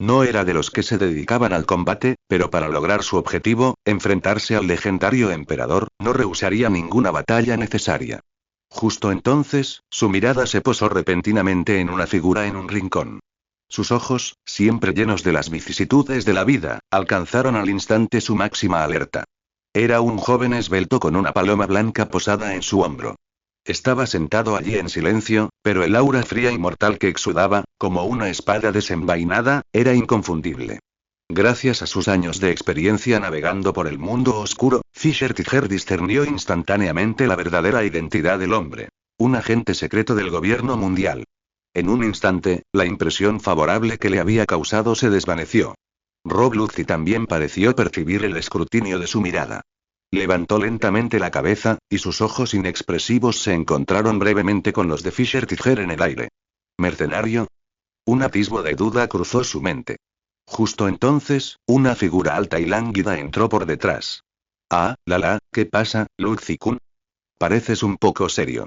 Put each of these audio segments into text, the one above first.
No era de los que se dedicaban al combate, pero para lograr su objetivo, enfrentarse al legendario emperador, no rehusaría ninguna batalla necesaria. Justo entonces, su mirada se posó repentinamente en una figura en un rincón. Sus ojos, siempre llenos de las vicisitudes de la vida, alcanzaron al instante su máxima alerta. Era un joven esbelto con una paloma blanca posada en su hombro. Estaba sentado allí en silencio, pero el aura fría y mortal que exudaba, como una espada desenvainada, era inconfundible. Gracias a sus años de experiencia navegando por el mundo oscuro, Fisher Tiger discernió instantáneamente la verdadera identidad del hombre. Un agente secreto del gobierno mundial. En un instante, la impresión favorable que le había causado se desvaneció. Rob Lucy también pareció percibir el escrutinio de su mirada. Levantó lentamente la cabeza, y sus ojos inexpresivos se encontraron brevemente con los de Fisher Tiger en el aire. ¿Mercenario? Un atisbo de duda cruzó su mente. Justo entonces, una figura alta y lánguida entró por detrás. Ah, ¿qué pasa, Lucy-kun? Pareces un poco serio.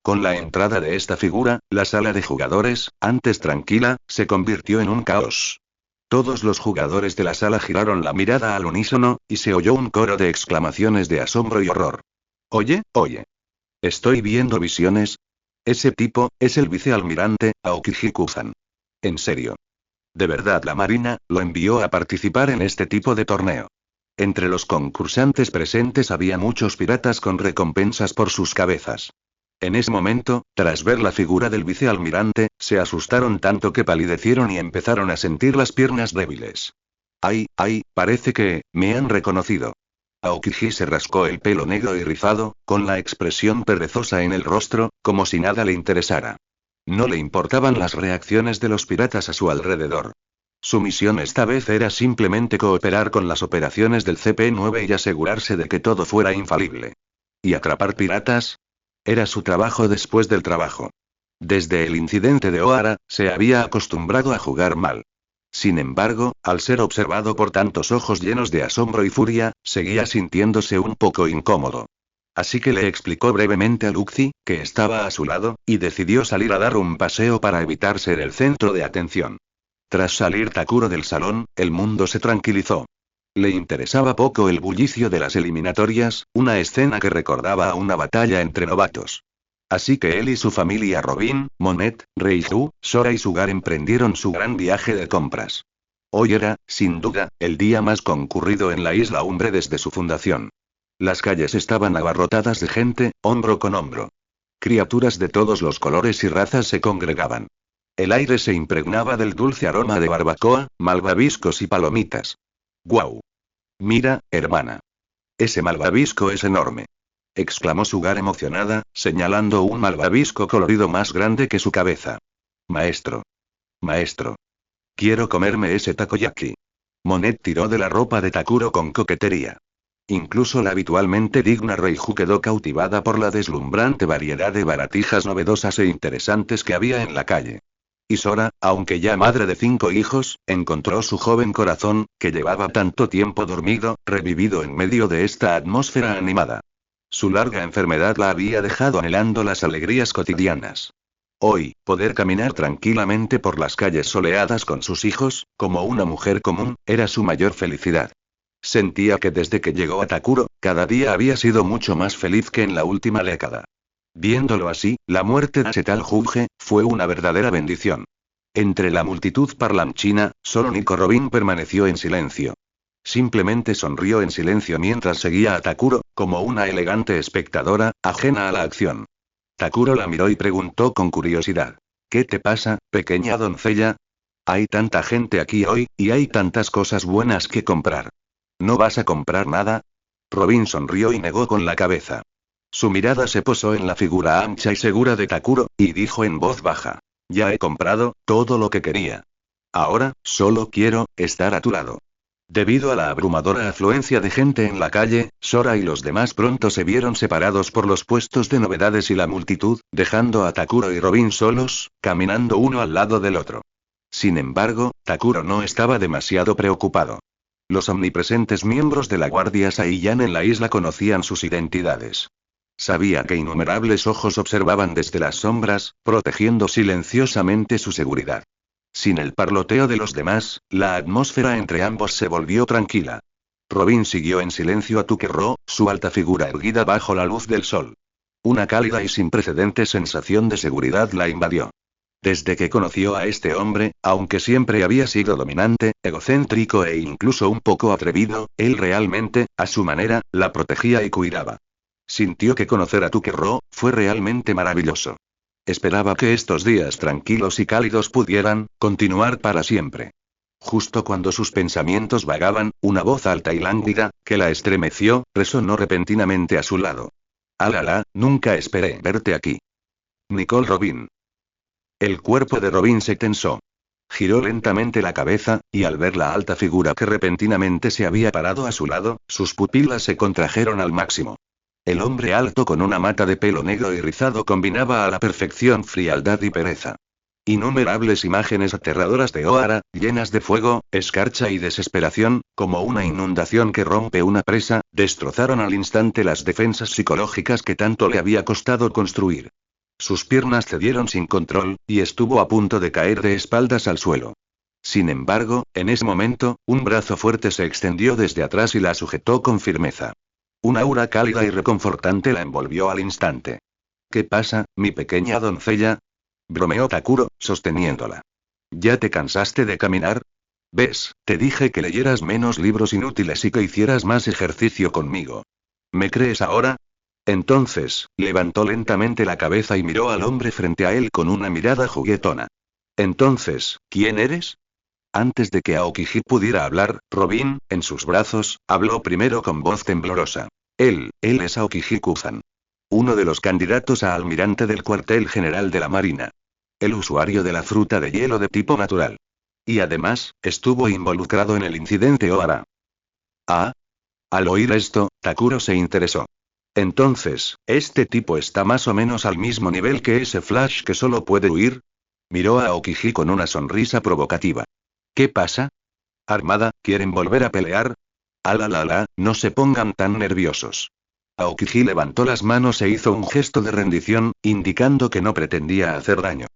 Con la entrada de esta figura, la sala de jugadores, antes tranquila, se convirtió en un caos. Todos los jugadores de la sala giraron la mirada al unísono, y se oyó un coro de exclamaciones de asombro y horror. Oye. ¿Estoy viendo visiones? Ese tipo, es el vicealmirante, Aokiji-san. En serio. De verdad la Marina, lo envió a participar en este tipo de torneo. Entre los concursantes presentes había muchos piratas con recompensas por sus cabezas. En ese momento, tras ver la figura del vicealmirante, se asustaron tanto que palidecieron y empezaron a sentir las piernas débiles. Ay, parece que, me han reconocido. Aokiji se rascó el pelo negro y rizado, con la expresión perezosa en el rostro, como si nada le interesara. No le importaban las reacciones de los piratas a su alrededor. Su misión esta vez era simplemente cooperar con las operaciones del CP9 y asegurarse de que todo fuera infalible. ¿Y atrapar piratas? Era su trabajo después del trabajo. Desde el incidente de Ohara, se había acostumbrado a jugar mal. Sin embargo, al ser observado por tantos ojos llenos de asombro y furia, seguía sintiéndose un poco incómodo. Así que le explicó brevemente a Lucy, que estaba a su lado, y decidió salir a dar un paseo para evitar ser el centro de atención. Tras salir Takuro del salón, el mundo se tranquilizó. Le interesaba poco el bullicio de las eliminatorias, una escena que recordaba a una batalla entre novatos. Así que él y su familia Robin, Monet, Reiju, Sora y Sugar emprendieron su gran viaje de compras. Hoy era, sin duda, el día más concurrido en la Isla Umbre desde su fundación. Las calles estaban abarrotadas de gente, hombro con hombro. Criaturas de todos los colores y razas se congregaban. El aire se impregnaba del dulce aroma de barbacoa, malvaviscos y palomitas. ¡Guau! Mira, hermana. Ese malvavisco es enorme. Exclamó Sugar emocionada, señalando un malvavisco colorido más grande que su cabeza. Maestro. Quiero comerme ese takoyaki. Monet tiró de la ropa de Takuro con coquetería. Incluso la habitualmente digna Reiju quedó cautivada por la deslumbrante variedad de baratijas novedosas e interesantes que había en la calle. Y Sora, aunque ya madre de 5 hijos, encontró su joven corazón, que llevaba tanto tiempo dormido, revivido en medio de esta atmósfera animada. Su larga enfermedad la había dejado anhelando las alegrías cotidianas. Hoy, poder caminar tranquilamente por las calles soleadas con sus hijos, como una mujer común, era su mayor felicidad. Sentía que desde que llegó a Takuro, cada día había sido mucho más feliz que en la última década. Viéndolo así, la muerte de Setal Juge fue una verdadera bendición. Entre la multitud parlanchina, solo Nico Robin permaneció en silencio. Simplemente sonrió en silencio mientras seguía a Takuro, como una elegante espectadora, ajena a la acción. Takuro la miró y preguntó con curiosidad. ¿Qué te pasa, pequeña doncella? Hay tanta gente aquí hoy, y hay tantas cosas buenas que comprar. ¿No vas a comprar nada? Robin sonrió y negó con la cabeza. Su mirada se posó en la figura ancha y segura de Takuro, y dijo en voz baja. Ya he comprado todo lo que quería. Ahora, solo quiero estar a tu lado. Debido a la abrumadora afluencia de gente en la calle, Sora y los demás pronto se vieron separados por los puestos de novedades y la multitud, dejando a Takuro y Robin solos, caminando uno al lado del otro. Sin embargo, Takuro no estaba demasiado preocupado. Los omnipresentes miembros de la Guardia Saiyan en la isla conocían sus identidades. Sabía que innumerables ojos observaban desde las sombras, protegiendo silenciosamente su seguridad. Sin el parloteo de los demás, la atmósfera entre ambos se volvió tranquila. Robin siguió en silencio a Tuquerro, su alta figura erguida bajo la luz del sol. Una cálida y sin precedentes sensación de seguridad la invadió. Desde que conoció a este hombre, aunque siempre había sido dominante, egocéntrico e incluso un poco atrevido, él realmente, a su manera, la protegía y cuidaba. Sintió que conocer a Tuquerro fue realmente maravilloso. Esperaba que estos días tranquilos y cálidos pudieran continuar para siempre. Justo cuando sus pensamientos vagaban, una voz alta y lánguida, que la estremeció, resonó repentinamente a su lado. «Alala, nunca esperé verte aquí». Nicole Robin. El cuerpo de Robin se tensó. Giró lentamente la cabeza, y al ver la alta figura que repentinamente se había parado a su lado, sus pupilas se contrajeron al máximo. El hombre alto con una mata de pelo negro y rizado combinaba a la perfección frialdad y pereza. Innumerables imágenes aterradoras de Oara, llenas de fuego, escarcha y desesperación, como una inundación que rompe una presa, destrozaron al instante las defensas psicológicas que tanto le había costado construir. Sus piernas cedieron sin control, y estuvo a punto de caer de espaldas al suelo. Sin embargo, en ese momento, un brazo fuerte se extendió desde atrás y la sujetó con firmeza. Un aura cálida y reconfortante la envolvió al instante. «¿Qué pasa, mi pequeña doncella?», bromeó Takuro, sosteniéndola. «¿Ya te cansaste de caminar? ¿Ves? Te dije que leyeras menos libros inútiles y que hicieras más ejercicio conmigo. ¿Me crees ahora?». Entonces, levantó lentamente la cabeza y miró al hombre frente a él con una mirada juguetona. «Entonces, ¿quién eres?». Antes de que Aokiji pudiera hablar, Robin, en sus brazos, habló primero con voz temblorosa. Él es Aokiji Kuzan. Uno de los candidatos a almirante del cuartel general de la Marina. El usuario de la fruta de hielo de tipo natural. Y además, estuvo involucrado en el incidente Oara. Ah. Al oír esto, Takuro se interesó. Entonces, ¿este tipo está más o menos al mismo nivel que ese Flash que solo puede huir? Miró a Aokiji con una sonrisa provocativa. ¿Qué pasa? ¿Armada, quieren volver a pelear? Alalala, no se pongan tan nerviosos. Aokiji levantó las manos e hizo un gesto de rendición, indicando que no pretendía hacer daño.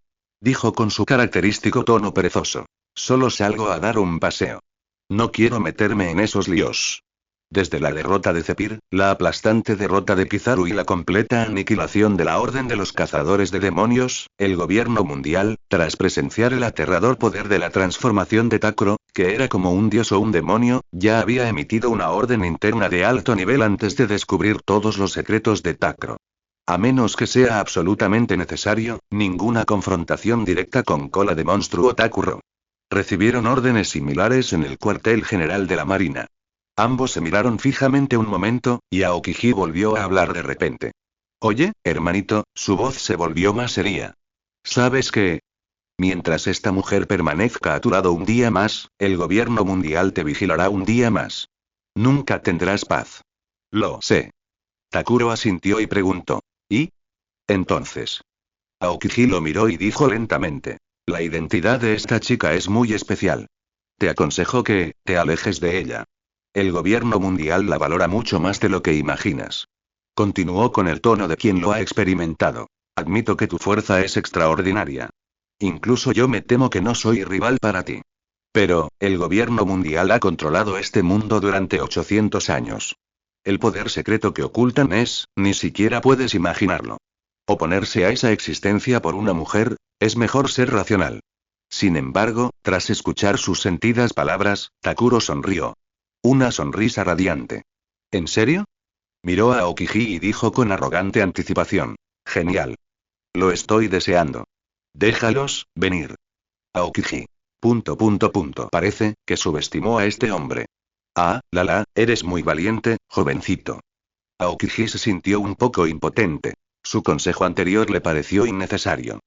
Dijo con su característico tono perezoso. Solo salgo a dar un paseo. No quiero meterme en esos líos. Desde la derrota de Zephyr, la aplastante derrota de Kizaru y la completa aniquilación de la Orden de los Cazadores de Demonios, el gobierno mundial, tras presenciar el aterrador poder de la transformación de Takuro, que era como un dios o un demonio, ya había emitido una orden interna de alto nivel antes de descubrir todos los secretos de Takuro. A menos que sea absolutamente necesario, ninguna confrontación directa con cola de monstruo Takuro. Recibieron órdenes similares en el cuartel general de la Marina. Ambos se miraron fijamente un momento, y Aokiji volvió a hablar de repente. «Oye, hermanito», su voz se volvió más seria. «¿Sabes qué? Mientras esta mujer permanezca a tu lado un día más, el gobierno mundial te vigilará un día más. Nunca tendrás paz». «Lo sé». Takuro asintió y preguntó. «¿Y? Entonces?». Aokiji lo miró y dijo lentamente. «La identidad de esta chica es muy especial. Te aconsejo que te alejes de ella. El gobierno mundial la valora mucho más de lo que imaginas». Continuó con el tono de quien lo ha experimentado. «Admito que tu fuerza es extraordinaria. Incluso yo me temo que no soy rival para ti. Pero, el gobierno mundial ha controlado este mundo durante 800 años. El poder secreto que ocultan ni siquiera puedes imaginarlo. Oponerse a esa existencia por una mujer, es mejor ser racional». Sin embargo, tras escuchar sus sentidas palabras, Takuro sonrió. Una sonrisa radiante. ¿En serio? Miró a Aokiji y dijo con arrogante anticipación. «Genial. Lo estoy deseando. Déjalos venir». Aokiji. Parece que subestimó a este hombre. «Ah, Lala, eres muy valiente, jovencito». Aokiji se sintió un poco impotente. Su consejo anterior le pareció innecesario.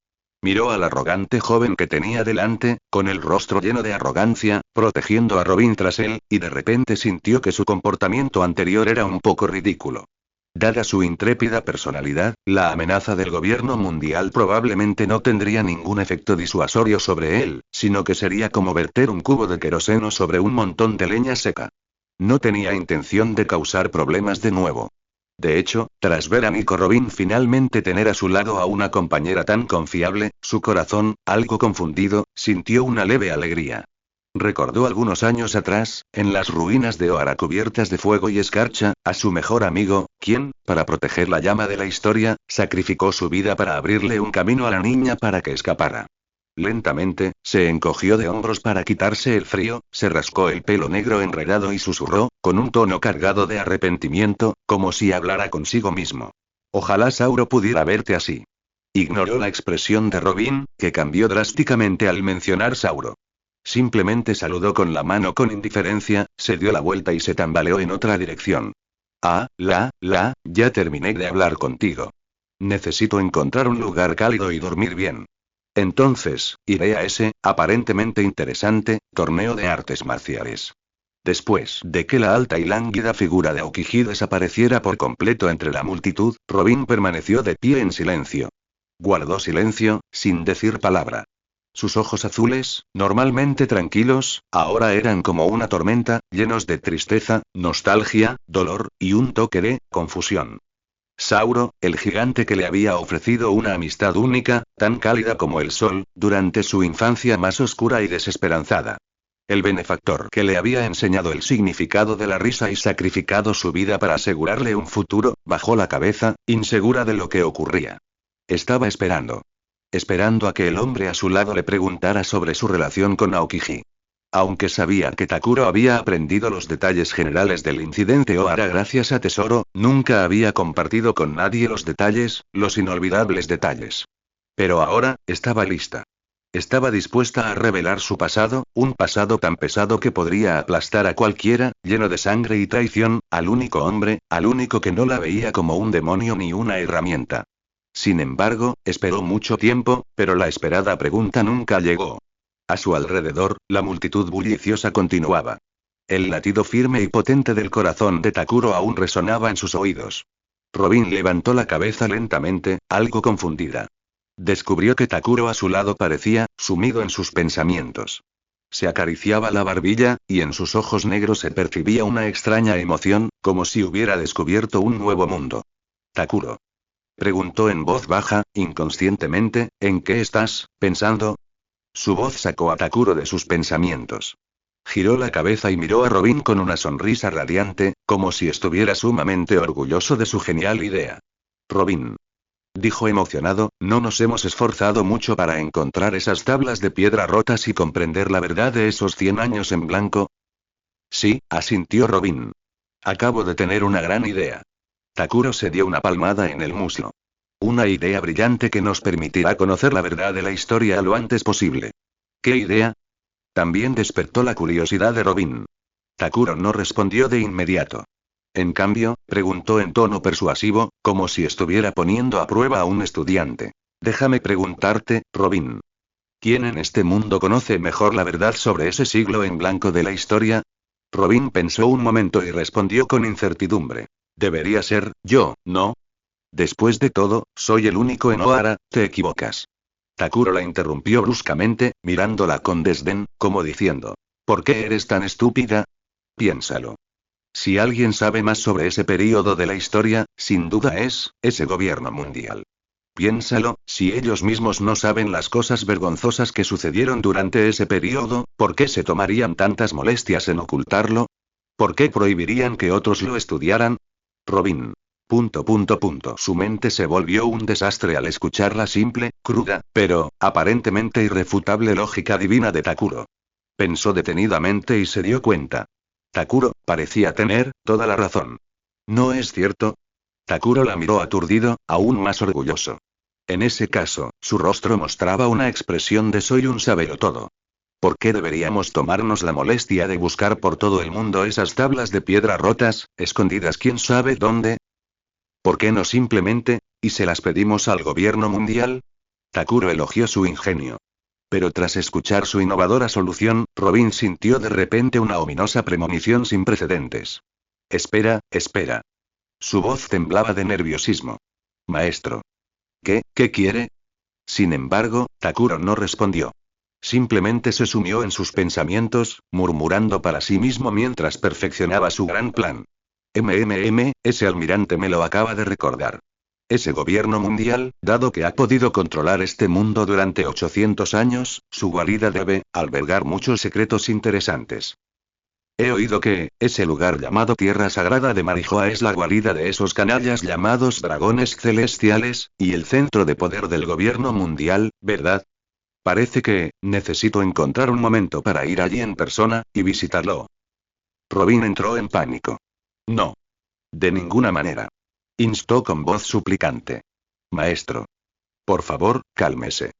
Miró al arrogante joven que tenía delante, con el rostro lleno de arrogancia, protegiendo a Robin tras él, y de repente sintió que su comportamiento anterior era un poco ridículo. Dada su intrépida personalidad, la amenaza del gobierno mundial probablemente no tendría ningún efecto disuasorio sobre él, sino que sería como verter un cubo de queroseno sobre un montón de leña seca. No tenía intención de causar problemas de nuevo. De hecho, tras ver a Nico Robin finalmente tener a su lado a una compañera tan confiable, su corazón, algo confundido, sintió una leve alegría. Recordó algunos años atrás, en las ruinas de Oara cubiertas de fuego y escarcha, a su mejor amigo, quien, para proteger la llama de la historia, sacrificó su vida para abrirle un camino a la niña para que escapara. Lentamente, se encogió de hombros para quitarse el frío, se rascó el pelo negro enredado y susurró, con un tono cargado de arrepentimiento, como si hablara consigo mismo. Ojalá Sauro pudiera verte así. Ignoró la expresión de Robin, que cambió drásticamente al mencionar Sauro. Simplemente saludó con la mano con indiferencia, se dio la vuelta y se tambaleó en otra dirección. Ya terminé de hablar contigo. Necesito encontrar un lugar cálido y dormir bien. Entonces, iré a ese, aparentemente interesante, torneo de artes marciales. Después de que la alta y lánguida figura de Aokiji desapareciera por completo entre la multitud, Robin permaneció de pie en silencio. Guardó silencio, sin decir palabra. Sus ojos azules, normalmente tranquilos, ahora eran como una tormenta, llenos de tristeza, nostalgia, dolor, y un toque de confusión. Sauro, el gigante que le había ofrecido una amistad única, tan cálida como el sol, durante su infancia más oscura y desesperanzada. El benefactor que le había enseñado el significado de la risa y sacrificado su vida para asegurarle un futuro, bajó la cabeza, insegura de lo que ocurría. Estaba esperando. Esperando a que el hombre a su lado le preguntara sobre su relación con Aokiji. Aunque sabía que Takuro había aprendido los detalles generales del incidente Ohara gracias a Tesoro, nunca había compartido con nadie los detalles, los inolvidables detalles. Pero ahora, estaba lista. Estaba dispuesta a revelar su pasado, un pasado tan pesado que podría aplastar a cualquiera, lleno de sangre y traición, al único hombre, al único que no la veía como un demonio ni una herramienta. Sin embargo, esperó mucho tiempo, pero la esperada pregunta nunca llegó. A su alrededor, la multitud bulliciosa continuaba. El latido firme y potente del corazón de Takuro aún resonaba en sus oídos. Robin levantó la cabeza lentamente, algo confundida. Descubrió que Takuro a su lado parecía, sumido en sus pensamientos. Se acariciaba la barbilla, y en sus ojos negros se percibía una extraña emoción, como si hubiera descubierto un nuevo mundo. Takuro. Preguntó en voz baja, inconscientemente, ¿en qué estás pensando? Su voz sacó a Takuro de sus pensamientos. Giró la cabeza y miró a Robin con una sonrisa radiante, como si estuviera sumamente orgulloso de su genial idea. Robin. Dijo emocionado, ¿no nos hemos esforzado mucho para encontrar esas tablas de piedra rotas y comprender la verdad de esos 100 años en blanco? Sí, asintió Robin. Acabo de tener una gran idea. Takuro se dio una palmada en el muslo. Una idea brillante que nos permitirá conocer la verdad de la historia lo antes posible. ¿Qué idea? También despertó la curiosidad de Robin. Takuro no respondió de inmediato. En cambio, preguntó en tono persuasivo, como si estuviera poniendo a prueba a un estudiante. Déjame preguntarte, Robin. ¿Quién en este mundo conoce mejor la verdad sobre ese siglo en blanco de la historia? Robin pensó un momento y respondió con incertidumbre. Debería ser, yo, ¿no? Después de todo, soy el único en Ohara, te equivocas. Takuro la interrumpió bruscamente, mirándola con desdén, como diciendo. ¿Por qué eres tan estúpida? Piénsalo. Si alguien sabe más sobre ese período de la historia, sin duda es, ese gobierno mundial. Piénsalo, si ellos mismos no saben las cosas vergonzosas que sucedieron durante ese período, ¿por qué se tomarían tantas molestias en ocultarlo? ¿Por qué prohibirían que otros lo estudiaran? Robin. Su mente se volvió un desastre al escuchar la simple, cruda, pero, aparentemente irrefutable lógica divina de Takuro. Pensó detenidamente y se dio cuenta. Takuro, parecía tener, toda la razón. ¿No es cierto? Takuro la miró aturdido, aún más orgulloso. En ese caso, su rostro mostraba una expresión de soy un sabelotodo. ¿Por qué deberíamos tomarnos la molestia de buscar por todo el mundo esas tablas de piedra rotas, escondidas quién sabe dónde? ¿Por qué no simplemente, y se las pedimos al gobierno mundial? Takuro elogió su ingenio. Pero tras escuchar su innovadora solución, Robin sintió de repente una ominosa premonición sin precedentes. Espera, espera. Su voz temblaba de nerviosismo. Maestro. ¿Qué quiere? Sin embargo, Takuro no respondió. Simplemente se sumió en sus pensamientos, murmurando para sí mismo mientras perfeccionaba su gran plan. Ese almirante me lo acaba de recordar. Ese gobierno mundial, dado que ha podido controlar este mundo durante 800 años, su guarida debe albergar muchos secretos interesantes. He oído que, ese lugar llamado Tierra Sagrada de Marijoa es la guarida de esos canallas llamados dragones celestiales, y el centro de poder del gobierno mundial, ¿verdad? Parece que, necesito encontrar un momento para ir allí en persona, y visitarlo. Robin entró en pánico. No. De ninguna manera. Instó con voz suplicante. Maestro. Por favor, cálmese.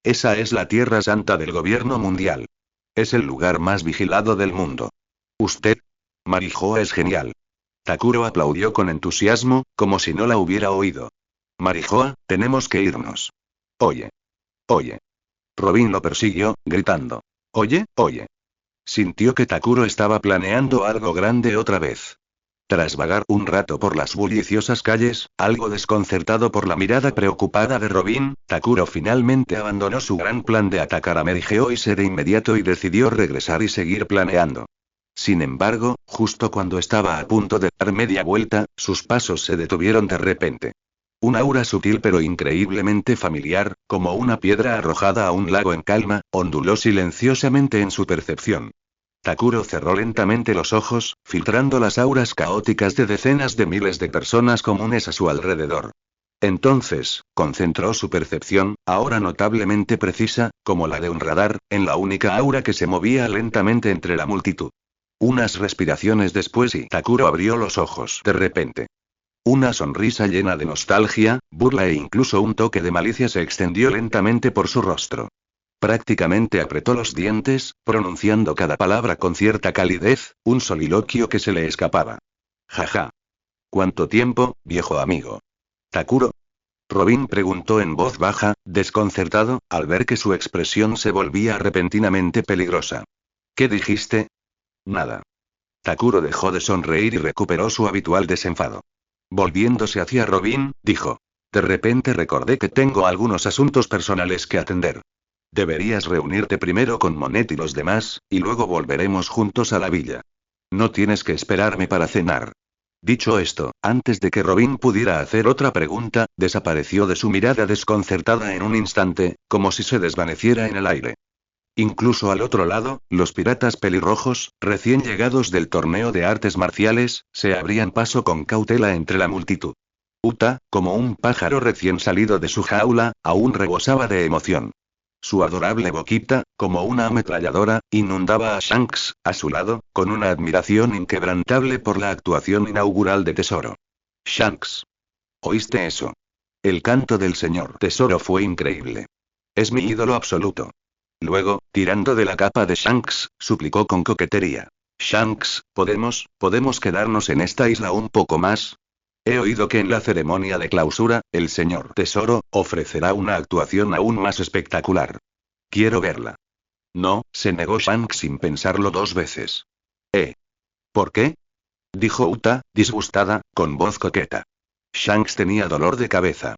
Esa es la Tierra Santa del gobierno mundial. Es el lugar más vigilado del mundo. Usted. Marijoa es genial. Takuro aplaudió con entusiasmo, como si no la hubiera oído. Marijoa, tenemos que irnos. Oye. Oye. Robin lo persiguió, gritando. Oye, oye. Sintió que Takuro estaba planeando algo grande otra vez. Tras vagar un rato por las bulliciosas calles, algo desconcertado por la mirada preocupada de Robin, Takuro finalmente abandonó su gran plan de atacar a Merijeo de inmediato y decidió regresar y seguir planeando. Sin embargo, justo cuando estaba a punto de dar media vuelta, sus pasos se detuvieron de repente. Un aura sutil pero increíblemente familiar, como una piedra arrojada a un lago en calma, onduló silenciosamente en su percepción. Takuro cerró lentamente los ojos, filtrando las auras caóticas de decenas de miles de personas comunes a su alrededor. Entonces, concentró su percepción, ahora notablemente precisa, como la de un radar, en la única aura que se movía lentamente entre la multitud. Unas respiraciones después y Takuro abrió los ojos de repente. Una sonrisa llena de nostalgia, burla e incluso un toque de malicia se extendió lentamente por su rostro. Prácticamente apretó los dientes, pronunciando cada palabra con cierta calidez, un soliloquio que se le escapaba. Jaja. ¿Cuánto tiempo, viejo amigo? ¿Takuro? Robin preguntó en voz baja, desconcertado, al ver que su expresión se volvía repentinamente peligrosa. ¿Qué dijiste? Nada. Takuro dejó de sonreír y recuperó su habitual desenfado. Volviéndose hacia Robin, dijo. De repente recordé que tengo algunos asuntos personales que atender. Deberías reunirte primero con Monet y los demás, y luego volveremos juntos a la villa. No tienes que esperarme para cenar. Dicho esto, antes de que Robin pudiera hacer otra pregunta, desapareció de su mirada desconcertada en un instante, como si se desvaneciera en el aire. Incluso al otro lado, los piratas pelirrojos, recién llegados del torneo de artes marciales, se abrían paso con cautela entre la multitud. Uta, como un pájaro recién salido de su jaula, aún rebosaba de emoción. Su adorable boquita, como una ametralladora, inundaba a Shanks, a su lado, con una admiración inquebrantable por la actuación inaugural de Tesoro. Shanks. ¿Oíste eso? El canto del señor Tesoro fue increíble. Es mi ídolo absoluto. Luego, tirando de la capa de Shanks, suplicó con coquetería. Shanks, ¿podemos quedarnos en esta isla un poco más? He oído que en la ceremonia de clausura, el señor Tesoro ofrecerá una actuación aún más espectacular. Quiero verla. No, se negó Shanks sin pensarlo dos veces. ¿Por qué? Dijo Uta, disgustada, con voz coqueta. Shanks tenía dolor de cabeza.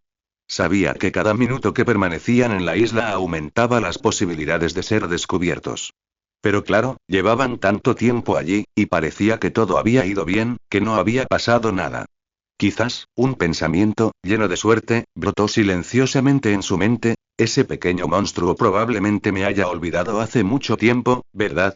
Sabía que cada minuto que permanecían en la isla aumentaba las posibilidades de ser descubiertos. Pero claro, llevaban tanto tiempo allí, y parecía que todo había ido bien, que no había pasado nada. Quizás, un pensamiento, lleno de suerte, brotó silenciosamente en su mente. Ese pequeño monstruo probablemente me haya olvidado hace mucho tiempo, ¿verdad?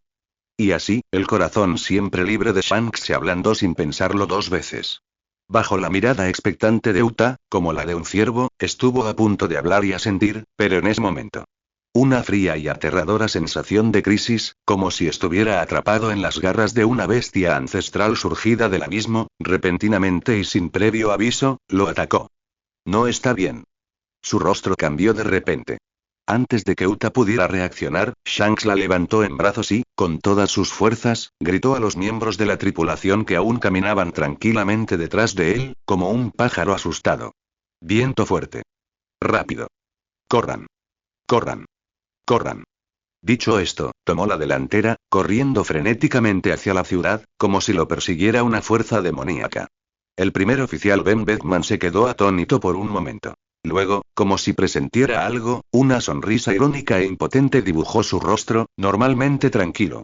Y así, el corazón siempre libre de Shanks se ablandó sin pensarlo dos veces. Bajo la mirada expectante de Uta, como la de un ciervo, estuvo a punto de hablar y asentir, pero en ese momento. Una fría y aterradora sensación de crisis, como si estuviera atrapado en las garras de una bestia ancestral surgida del abismo, repentinamente y sin previo aviso, lo atacó. No está bien. Su rostro cambió de repente. Antes de que Uta pudiera reaccionar, Shanks la levantó en brazos y, con todas sus fuerzas, gritó a los miembros de la tripulación que aún caminaban tranquilamente detrás de él, como un pájaro asustado. Viento fuerte. Rápido. Corran. Corran. Corran. Dicho esto, tomó la delantera, corriendo frenéticamente hacia la ciudad, como si lo persiguiera una fuerza demoníaca. El primer oficial Ben Beckman se quedó atónito por un momento. Luego, como si presintiera algo, una sonrisa irónica e impotente dibujó su rostro, normalmente tranquilo.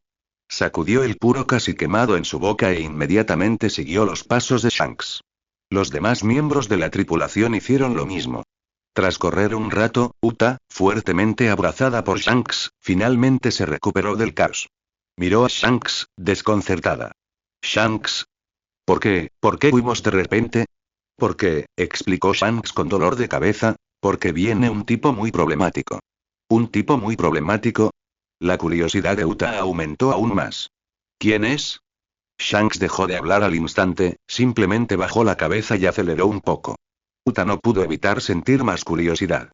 Sacudió el puro casi quemado en su boca e inmediatamente siguió los pasos de Shanks. Los demás miembros de la tripulación hicieron lo mismo. Tras correr un rato, Uta, fuertemente abrazada por Shanks, finalmente se recuperó del caos. Miró a Shanks, desconcertada. Shanks. ¿Por qué huimos de repente? ¿Por qué? Explicó Shanks con dolor de cabeza, porque viene un tipo muy problemático. ¿Un tipo muy problemático? La curiosidad de Uta aumentó aún más. ¿Quién es? Shanks dejó de hablar al instante, simplemente bajó la cabeza y aceleró un poco. Uta no pudo evitar sentir más curiosidad.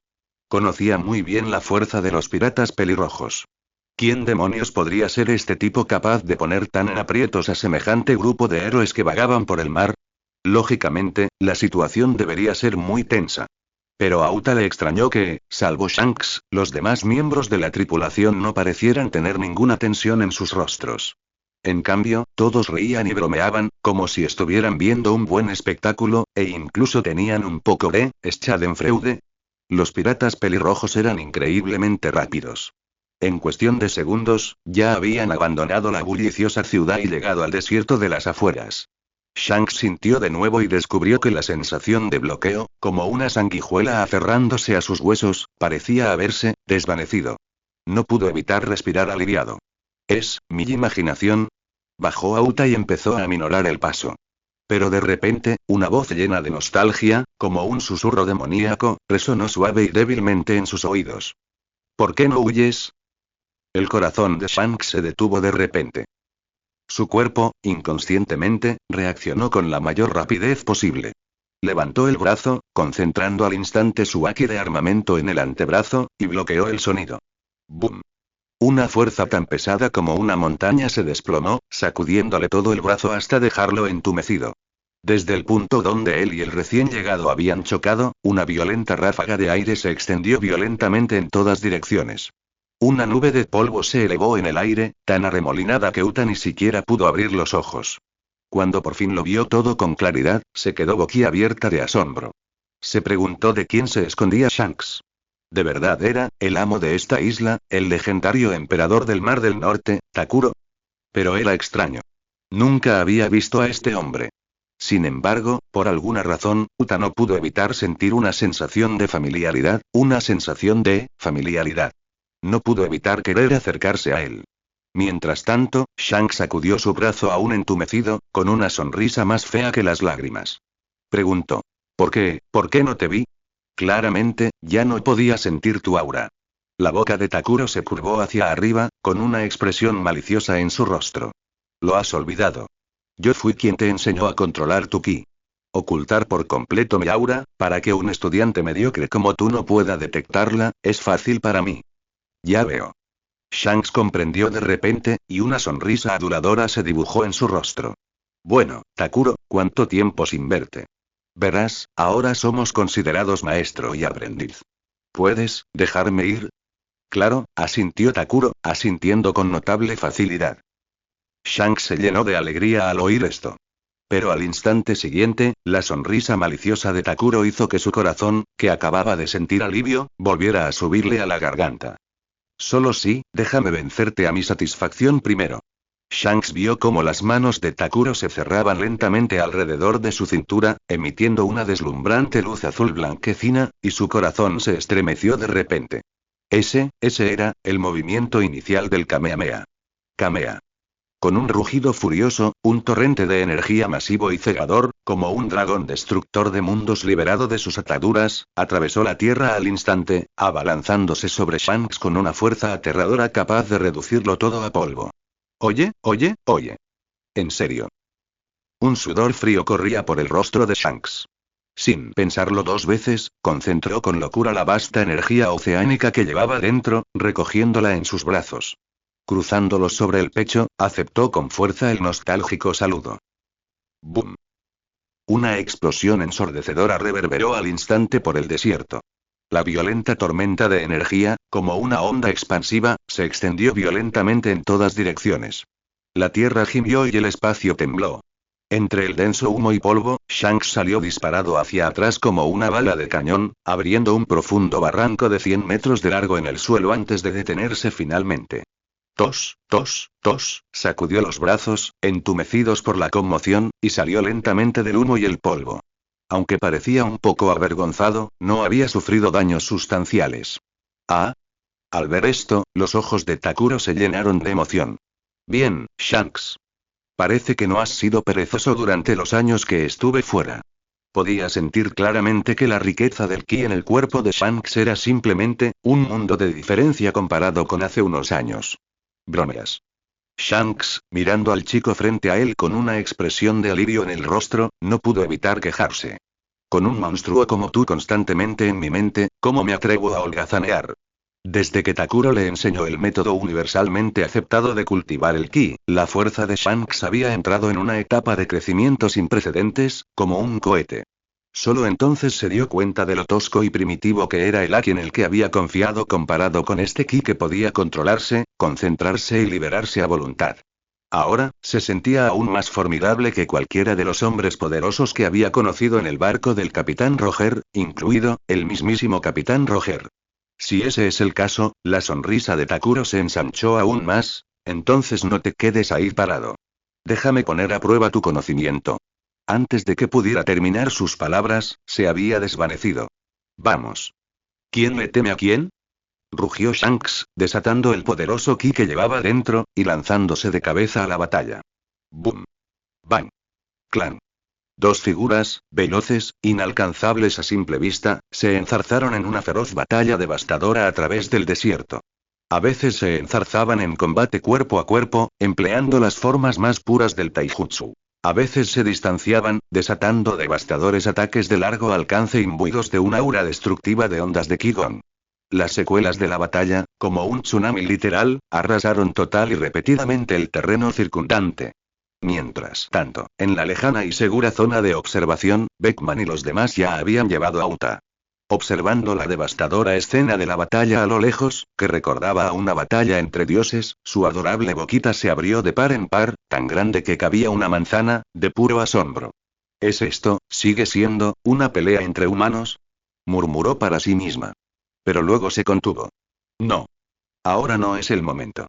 Conocía muy bien la fuerza de los piratas pelirrojos. ¿Quién demonios podría ser este tipo capaz de poner tan en aprietos a semejante grupo de héroes que vagaban por el mar? Lógicamente, la situación debería ser muy tensa. Pero a Uta le extrañó que, salvo Shanks, los demás miembros de la tripulación no parecieran tener ninguna tensión en sus rostros. En cambio, todos reían y bromeaban, como si estuvieran viendo un buen espectáculo, e incluso tenían un poco de Schadenfreude. Los piratas pelirrojos eran increíblemente rápidos. En cuestión de segundos, ya habían abandonado la bulliciosa ciudad y llegado al desierto de las afueras. Shanks sintió de nuevo y descubrió que la sensación de bloqueo, como una sanguijuela aferrándose a sus huesos, parecía haberse desvanecido. No pudo evitar respirar aliviado. ¿Es mi imaginación? Bajó a Uta y empezó a aminorar el paso. Pero de repente, una voz llena de nostalgia, como un susurro demoníaco, resonó suave y débilmente en sus oídos. ¿Por qué no huyes? El corazón de Shanks se detuvo de repente. Su cuerpo, inconscientemente, reaccionó con la mayor rapidez posible. Levantó el brazo, concentrando al instante su haki de armamento en el antebrazo, y bloqueó el sonido. ¡Bum! Una fuerza tan pesada como una montaña se desplomó, sacudiéndole todo el brazo hasta dejarlo entumecido. Desde el punto donde él y el recién llegado habían chocado, una violenta ráfaga de aire se extendió violentamente en todas direcciones. Una nube de polvo se elevó en el aire, tan arremolinada que Uta ni siquiera pudo abrir los ojos. Cuando por fin lo vio todo con claridad, se quedó boquiabierta de asombro. Se preguntó de quién se escondía Shanks. ¿De verdad era el amo de esta isla, el legendario emperador del Mar del Norte, Takuro? Pero era extraño. Nunca había visto a este hombre. Sin embargo, por alguna razón, Uta no pudo evitar sentir una sensación de familiaridad, una sensación de familiaridad. No pudo evitar querer acercarse a él. Mientras tanto, Shanks sacudió su brazo aún entumecido, con una sonrisa más fea que las lágrimas. Preguntó. ¿Por qué no te vi? Claramente, ya no podía sentir tu aura. La boca de Takuro se curvó hacia arriba, con una expresión maliciosa en su rostro. Lo has olvidado. Yo fui quien te enseñó a controlar tu ki. Ocultar por completo mi aura, para que un estudiante mediocre como tú no pueda detectarla, es fácil para mí. Ya veo. Shanks comprendió de repente, y una sonrisa aduladora se dibujó en su rostro. Bueno, Takuro, ¿cuánto tiempo sin verte? Verás, ahora somos considerados maestro y aprendiz. ¿Puedes dejarme ir? Claro, asintió Takuro, asintiendo con notable facilidad. Shanks se llenó de alegría al oír esto. Pero al instante siguiente, la sonrisa maliciosa de Takuro hizo que su corazón, que acababa de sentir alivio, volviera a subirle a la garganta. Solo sí, déjame vencerte a mi satisfacción primero. Shanks vio cómo las manos de Takuro se cerraban lentamente alrededor de su cintura, emitiendo una deslumbrante luz azul blanquecina, y su corazón se estremeció de repente. Ese era, el movimiento inicial del Kamehameha. Kamea. Con un rugido furioso, un torrente de energía masivo y cegador, como un dragón destructor de mundos liberado de sus ataduras, atravesó la tierra al instante, abalanzándose sobre Shanks con una fuerza aterradora capaz de reducirlo todo a polvo. Oye. En serio. Un sudor frío corría por el rostro de Shanks. Sin pensarlo dos veces, concentró con locura la vasta energía oceánica que llevaba dentro, recogiéndola en sus brazos. Cruzándolos sobre el pecho, aceptó con fuerza el nostálgico saludo. ¡Bum! Una explosión ensordecedora reverberó al instante por el desierto. La violenta tormenta de energía, como una onda expansiva, se extendió violentamente en todas direcciones. La tierra gimió y el espacio tembló. Entre el denso humo y polvo, Shanks salió disparado hacia atrás como una bala de cañón, abriendo un profundo barranco de 100 metros de largo en el suelo antes de detenerse finalmente. sacudió los brazos, entumecidos por la conmoción, y salió lentamente del humo y el polvo. Aunque parecía un poco avergonzado, no había sufrido daños sustanciales. Ah. Al ver esto, los ojos de Takuro se llenaron de emoción. Bien, Shanks. Parece que no has sido perezoso durante los años que estuve fuera. Podía sentir claramente que la riqueza del ki en el cuerpo de Shanks era simplemente un mundo de diferencia comparado con hace unos años. Bromeas. Shanks, mirando al chico frente a él con una expresión de alivio en el rostro, no pudo evitar quejarse. Con un monstruo como tú constantemente en mi mente, ¿cómo me atrevo a holgazanear? Desde que Takuro le enseñó el método universalmente aceptado de cultivar el ki, la fuerza de Shanks había entrado en una etapa de crecimiento sin precedentes, como un cohete. Solo entonces se dio cuenta de lo tosco y primitivo que era el Aki en el que había confiado comparado con este ki que podía controlarse, concentrarse y liberarse a voluntad. Ahora, se sentía aún más formidable que cualquiera de los hombres poderosos que había conocido en el barco del Capitán Roger, incluido el mismísimo Capitán Roger. Si ese es el caso, la sonrisa de Takuro se ensanchó aún más. Entonces no te quedes ahí parado. Déjame poner a prueba tu conocimiento. Antes de que pudiera terminar sus palabras, se había desvanecido. Vamos. ¿Quién le teme a quién? Rugió Shanks, desatando el poderoso ki que llevaba dentro, y lanzándose de cabeza a la batalla. ¡Bum! ¡Bang! ¡Clan! Dos figuras, veloces, inalcanzables a simple vista, se enzarzaron en una feroz batalla devastadora a través del desierto. A veces se enzarzaban en combate cuerpo a cuerpo, empleando las formas más puras del taijutsu. A veces se distanciaban, desatando devastadores ataques de largo alcance imbuidos de un aura destructiva de ondas de Ki-Gon. Las secuelas de la batalla, como un tsunami literal, arrasaron total y repetidamente el terreno circundante. Mientras tanto, en la lejana y segura zona de observación, Beckman y los demás ya habían llevado a Uta. Observando la devastadora escena de la batalla a lo lejos, que recordaba a una batalla entre dioses, su adorable boquita se abrió de par en par, tan grande que cabía una manzana, de puro asombro. ¿Es esto, sigue siendo, una pelea entre humanos? Murmuró para sí misma. Pero luego se contuvo. No. Ahora no es el momento.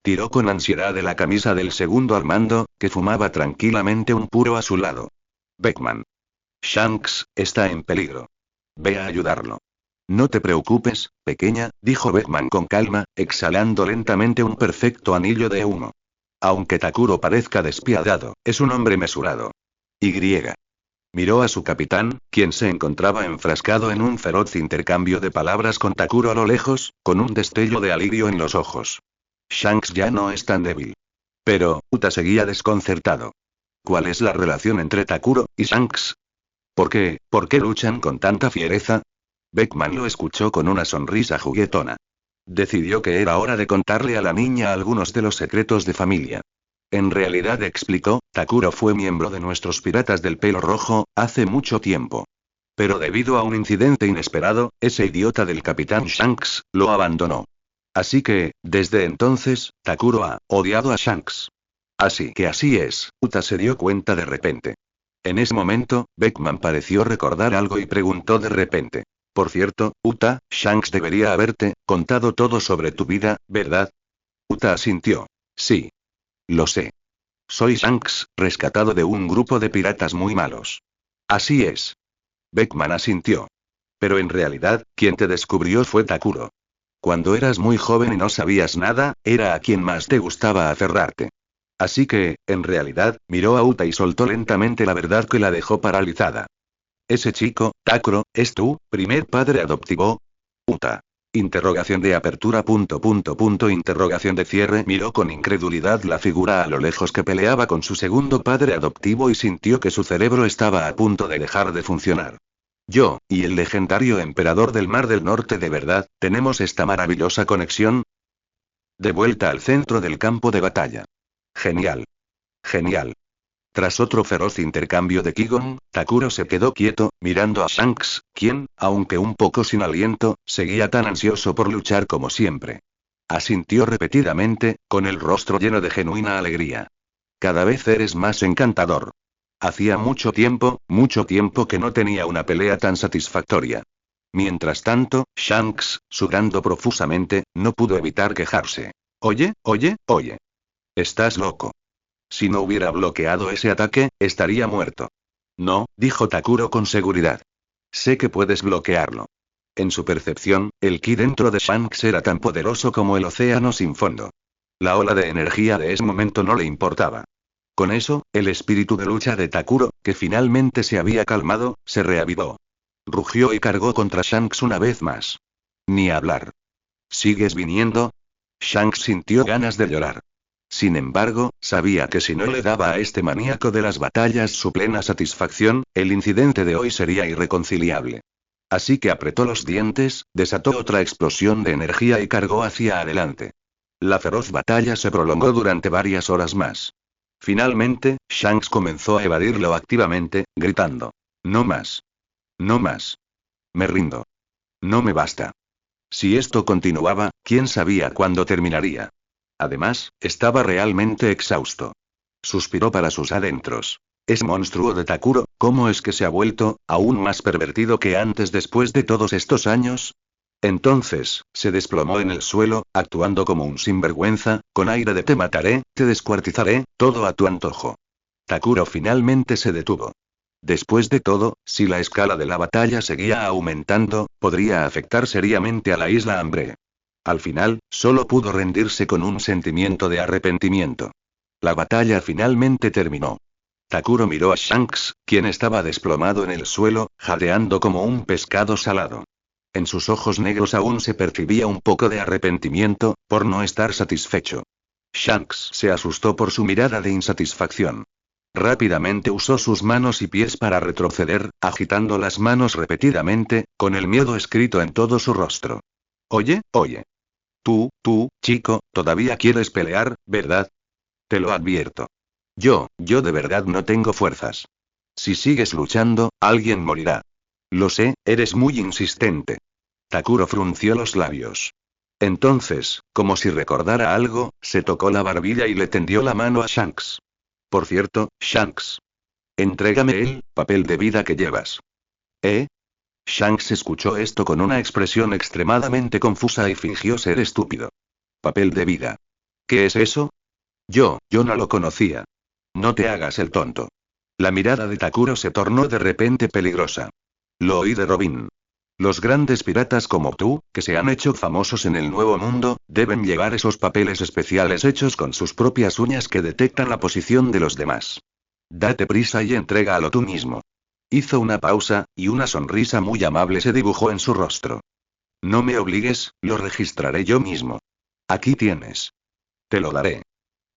Tiró con ansiedad de la camisa del segundo Armando, que fumaba tranquilamente un puro a su lado. Beckman. Shanks, está en peligro. Ve a ayudarlo. No te preocupes, pequeña, dijo Beckman con calma, exhalando lentamente un perfecto anillo de humo. Aunque Takuro parezca despiadado, es un hombre mesurado. Y. Miró a su capitán, quien se encontraba enfrascado en un feroz intercambio de palabras con Takuro a lo lejos, con un destello de alivio en los ojos. Shanks ya no es tan débil. Pero, Uta seguía desconcertado. ¿Cuál es la relación entre Takuro y Shanks? ¿Por qué luchan con tanta fiereza? Beckman lo escuchó con una sonrisa juguetona. Decidió que era hora de contarle a la niña algunos de los secretos de familia. En realidad, explicó, Takuro fue miembro de nuestros piratas del pelo rojo, hace mucho tiempo. Pero debido a un incidente inesperado, ese idiota del capitán Shanks, lo abandonó. Así que, desde entonces, Takuro ha odiado a Shanks. Así que así es, Uta se dio cuenta de repente. En ese momento, Beckman pareció recordar algo y preguntó de repente. Por cierto, Uta, Shanks debería haberte contado todo sobre tu vida, ¿verdad? Uta asintió. Sí. Lo sé. Soy Shanks, rescatado de un grupo de piratas muy malos. Así es. Beckman asintió. Pero en realidad, quien te descubrió fue Takuro. Cuando eras muy joven y no sabías nada, era a quien más te gustaba aferrarte. Así que, en realidad, miró a Uta y soltó lentamente la verdad que la dejó paralizada. Ese chico, Takuro, ¿es tu primer padre adoptivo? Uta. Interrogación de apertura. Interrogación de cierre. Miró con incredulidad la figura a lo lejos que peleaba con su segundo padre adoptivo y sintió que su cerebro estaba a punto de dejar de funcionar. Yo, y el legendario emperador del Mar del Norte, ¿de verdad tenemos esta maravillosa conexión? De vuelta al centro del campo de batalla. Genial. Genial. Tras otro feroz intercambio de Ki-Gon, Takuro se quedó quieto, mirando a Shanks, quien, aunque un poco sin aliento, seguía tan ansioso por luchar como siempre. Asintió repetidamente, con el rostro lleno de genuina alegría. Cada vez eres más encantador. Hacía mucho tiempo que no tenía una pelea tan satisfactoria. Mientras tanto, Shanks, sudando profusamente, no pudo evitar quejarse. Oye, oye, oye. Estás loco. Si no hubiera bloqueado ese ataque, estaría muerto. No, dijo Takuro con seguridad. Sé que puedes bloquearlo. En su percepción, el ki dentro de Shanks era tan poderoso como el océano sin fondo. La ola de energía de ese momento no le importaba. Con eso, el espíritu de lucha de Takuro, que finalmente se había calmado, se reavivó. Rugió y cargó contra Shanks una vez más. Ni hablar. ¿Sigues viniendo? Shanks sintió ganas de llorar. Sin embargo, sabía que si no le daba a este maníaco de las batallas su plena satisfacción, el incidente de hoy sería irreconciliable. Así que apretó los dientes, desató otra explosión de energía y cargó hacia adelante. La feroz batalla se prolongó durante varias horas más. Finalmente, Shanks comenzó a evadirlo activamente, gritando. No más. No más. Me rindo. No me basta. Si esto continuaba, ¿quién sabía cuándo terminaría? Además, estaba realmente exhausto. Suspiró para sus adentros. Es monstruo de Takuro, ¿cómo es que se ha vuelto, aún más pervertido que antes después de todos estos años? Entonces, se desplomó en el suelo, actuando como un sinvergüenza, con aire de te mataré, te descuartizaré, todo a tu antojo. Takuro finalmente se detuvo. Después de todo, si la escala de la batalla seguía aumentando, podría afectar seriamente a la isla Ambre. Al final, solo pudo rendirse con un sentimiento de arrepentimiento. La batalla finalmente terminó. Takuro miró a Shanks, quien estaba desplomado en el suelo, jadeando como un pescado salado. En sus ojos negros aún se percibía un poco de arrepentimiento, por no estar satisfecho. Shanks se asustó por su mirada de insatisfacción. Rápidamente usó sus manos y pies para retroceder, agitando las manos repetidamente, con el miedo escrito en todo su rostro. Oye, oye. Tú, chico, todavía quieres pelear, ¿verdad? Te lo advierto. Yo de verdad no tengo fuerzas. Si sigues luchando, alguien morirá. Lo sé, eres muy insistente. Takuro frunció los labios. Entonces, como si recordara algo, se tocó la barbilla y le tendió la mano a Shanks. Por cierto, Shanks. Entrégame el papel de vida que llevas. ¿Eh? Shanks escuchó esto con una expresión extremadamente confusa y fingió ser estúpido. Papel de vida. ¿Qué es eso? Yo no lo conocía. No te hagas el tonto. La mirada de Takuro se tornó de repente peligrosa. Lo oí de Robin. Los grandes piratas como tú, que se han hecho famosos en el Nuevo Mundo, deben llevar esos papeles especiales hechos con sus propias uñas que detectan la posición de los demás. Date prisa y entrégalo tú mismo. Hizo una pausa, y una sonrisa muy amable se dibujó en su rostro. No me obligues, lo registraré yo mismo. Aquí tienes. Te lo daré.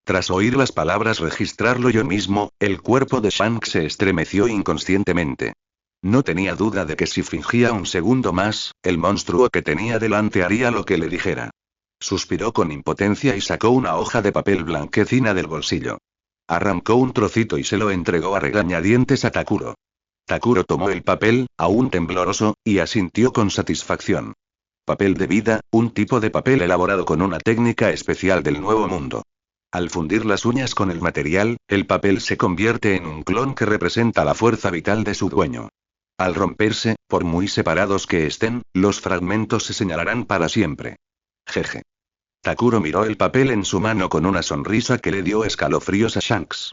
Tras oír las palabras registrarlo yo mismo, el cuerpo de Shanks se estremeció inconscientemente. No tenía duda de que si fingía un segundo más, el monstruo que tenía delante haría lo que le dijera. Suspiró con impotencia y sacó una hoja de papel blanquecina del bolsillo. Arrancó un trocito y se lo entregó a regañadientes a Takuro. Takuro tomó el papel, aún tembloroso, y asintió con satisfacción. Papel de vida, un tipo de papel elaborado con una técnica especial del Nuevo Mundo. Al fundir las uñas con el material, el papel se convierte en un clon que representa la fuerza vital de su dueño. Al romperse, por muy separados que estén, los fragmentos se señalarán para siempre. Jeje. Takuro miró el papel en su mano con una sonrisa que le dio escalofríos a Shanks.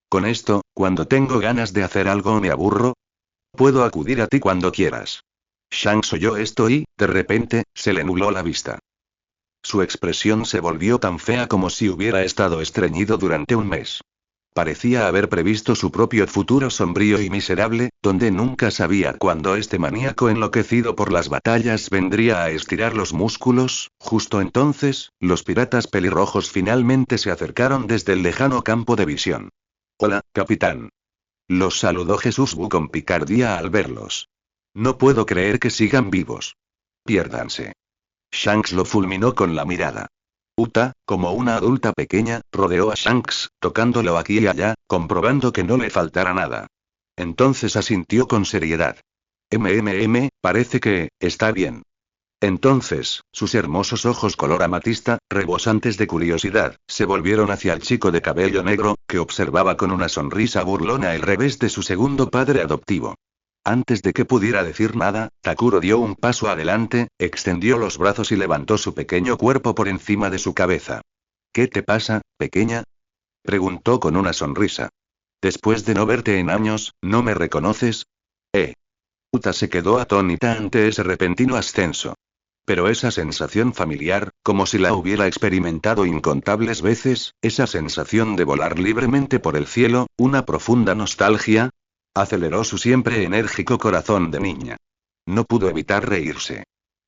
Con esto, cuando tengo ganas de hacer algo o me aburro, puedo acudir a ti cuando quieras. Shanks oyó esto y, de repente, se le nubló la vista. Su expresión se volvió tan fea como si hubiera estado estreñido durante un mes. Parecía haber previsto su propio futuro sombrío y miserable, donde nunca sabía cuándo este maníaco enloquecido por las batallas vendría a estirar los músculos. Justo entonces, los piratas pelirrojos finalmente se acercaron desde el lejano campo de visión. Hola, capitán. Los saludó Jesús Bu con picardía al verlos. No puedo creer que sigan vivos. Piérdanse. Shanks lo fulminó con la mirada. Uta, como una adulta pequeña, rodeó a Shanks, tocándolo aquí y allá, comprobando que no le faltara nada. Entonces asintió con seriedad. Parece que, está bien. Entonces, sus hermosos ojos color amatista, rebosantes de curiosidad, se volvieron hacia el chico de cabello negro, que observaba con una sonrisa burlona el revés de su segundo padre adoptivo. Antes de que pudiera decir nada, Takuro dio un paso adelante, extendió los brazos y levantó su pequeño cuerpo por encima de su cabeza. ¿Qué te pasa, pequeña? Preguntó con una sonrisa. Después de no verte en años, ¿no me reconoces? Uta se quedó atónita ante ese repentino ascenso. Pero esa sensación familiar, como si la hubiera experimentado incontables veces, esa sensación de volar libremente por el cielo, una profunda nostalgia, aceleró su siempre enérgico corazón de niña. No pudo evitar reírse.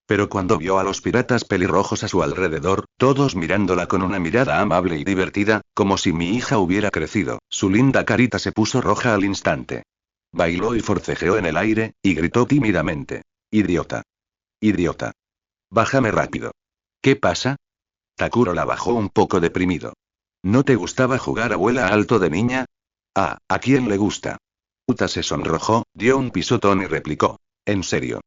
Pero cuando vio a los piratas pelirrojos a su alrededor, todos mirándola con una mirada amable y divertida, como si mi hija hubiera crecido, su linda carita se puso roja al instante. Bailó y forcejeó en el aire, y gritó tímidamente. Idiota. Idiota. Bájame rápido. ¿Qué pasa? Takuro la bajó un poco deprimido. ¿No te gustaba jugar a vuela alto de niña? Ah, ¿a quién le gusta? Uta se sonrojó, dio un pisotón y replicó. ¿En serio?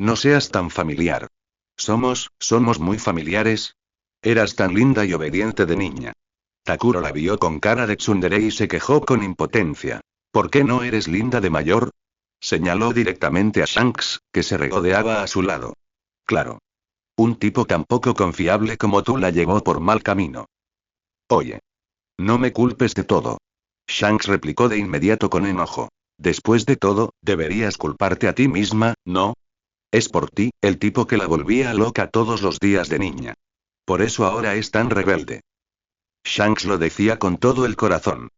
No seas tan familiar. Somos muy familiares. Eras tan linda y obediente de niña. Takuro la vio con cara de tsundere y se quejó con impotencia. ¿Por qué no eres linda de mayor? Señaló directamente a Shanks, que se regodeaba a su lado. Claro. Un tipo tan poco confiable como tú la llevó por mal camino. Oye. No me culpes de todo. Shanks replicó de inmediato con enojo. Después de todo, deberías culparte a ti misma, ¿no? Es por ti, el tipo que la volvía loca todos los días de niña. Por eso ahora es tan rebelde. Shanks lo decía con todo el corazón.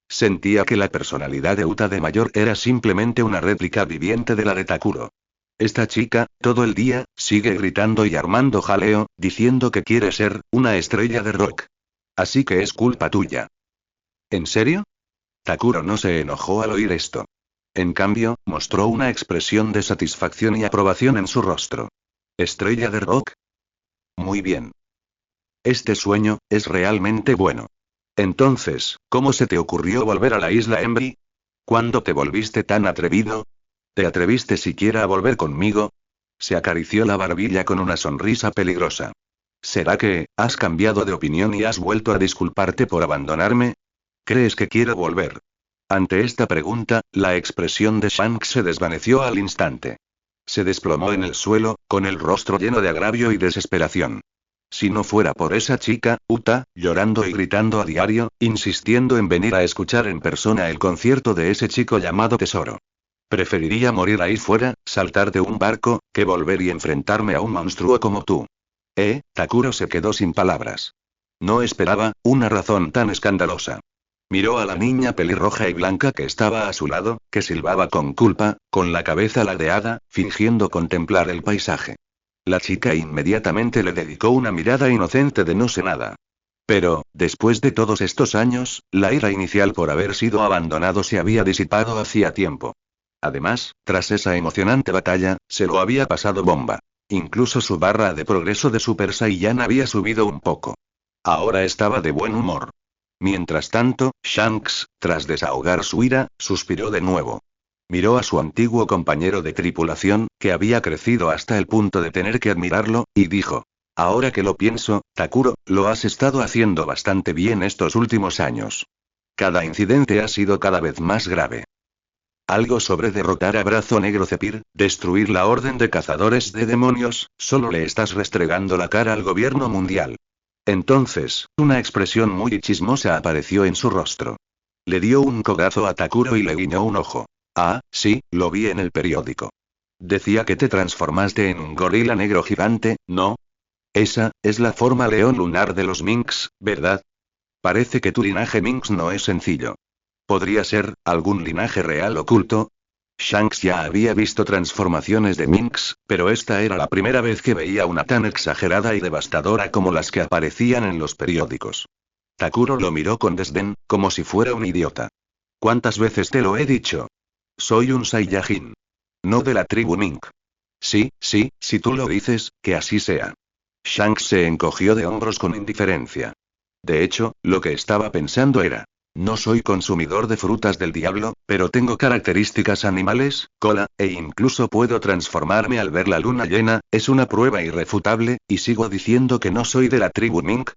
Sentía que la personalidad de Uta de mayor era simplemente una réplica viviente de la de Takuro. Esta chica, todo el día, sigue gritando y armando jaleo, diciendo que quiere ser una estrella de rock. Así que es culpa tuya. ¿En serio? Takuro no se enojó al oír esto. En cambio, mostró una expresión de satisfacción y aprobación en su rostro. ¿Estrella de rock? Muy bien. Este sueño es realmente bueno. Entonces, ¿cómo se te ocurrió volver a la isla Embry? ¿Cuándo te volviste tan atrevido? ¿Te atreviste siquiera a volver conmigo? Se acarició la barbilla con una sonrisa peligrosa. ¿Será que has cambiado de opinión y has vuelto a disculparte por abandonarme? ¿Crees que quiero volver? Ante esta pregunta, la expresión de Shanks se desvaneció al instante. Se desplomó en el suelo, con el rostro lleno de agravio y desesperación. Si no fuera por esa chica, Uta, llorando y gritando a diario, insistiendo en venir a escuchar en persona el concierto de ese chico llamado Tesoro. Preferiría morir ahí fuera, saltar de un barco, que volver y enfrentarme a un monstruo como tú. Takuro se quedó sin palabras. No esperaba una razón tan escandalosa. Miró a la niña pelirroja y blanca que estaba a su lado, que silbaba con culpa, con la cabeza ladeada, fingiendo contemplar el paisaje. La chica inmediatamente le dedicó una mirada inocente de no sé nada. Pero, después de todos estos años, la ira inicial por haber sido abandonado se había disipado hacía tiempo. Además, tras esa emocionante batalla, se lo había pasado bomba. Incluso su barra de progreso de Super Saiyan había subido un poco. Ahora estaba de buen humor. Mientras tanto, Shanks, tras desahogar su ira, suspiró de nuevo. Miró a su antiguo compañero de tripulación, que había crecido hasta el punto de tener que admirarlo, y dijo: Ahora que lo pienso, Takuro, lo has estado haciendo bastante bien estos últimos años. Cada incidente ha sido cada vez más grave. Algo sobre derrotar a Brazo Negro Zephyr, destruir la orden de cazadores de demonios, solo le estás restregando la cara al gobierno mundial. Entonces, una expresión muy chismosa apareció en su rostro. Le dio un codazo a Takuro y le guiñó un ojo. Ah, sí, lo vi en el periódico. Decía que te transformaste en un gorila negro gigante, ¿no? Esa es la forma león lunar de los Minks, ¿verdad? Parece que tu linaje Minks no es sencillo. ¿Podría ser algún linaje real oculto? Shanks ya había visto transformaciones de Minks, pero esta era la primera vez que veía una tan exagerada y devastadora como las que aparecían en los periódicos. Takuro lo miró con desdén, como si fuera un idiota. ¿Cuántas veces te lo he dicho? Soy un Saiyajin. No de la tribu Mink. Sí, si tú lo dices, que así sea. Shanks se encogió de hombros con indiferencia. De hecho, lo que estaba pensando era: no soy consumidor de frutas del diablo, pero tengo características animales, cola, e incluso puedo transformarme al ver la luna llena, es una prueba irrefutable, y sigo diciendo que no soy de la tribu Mink.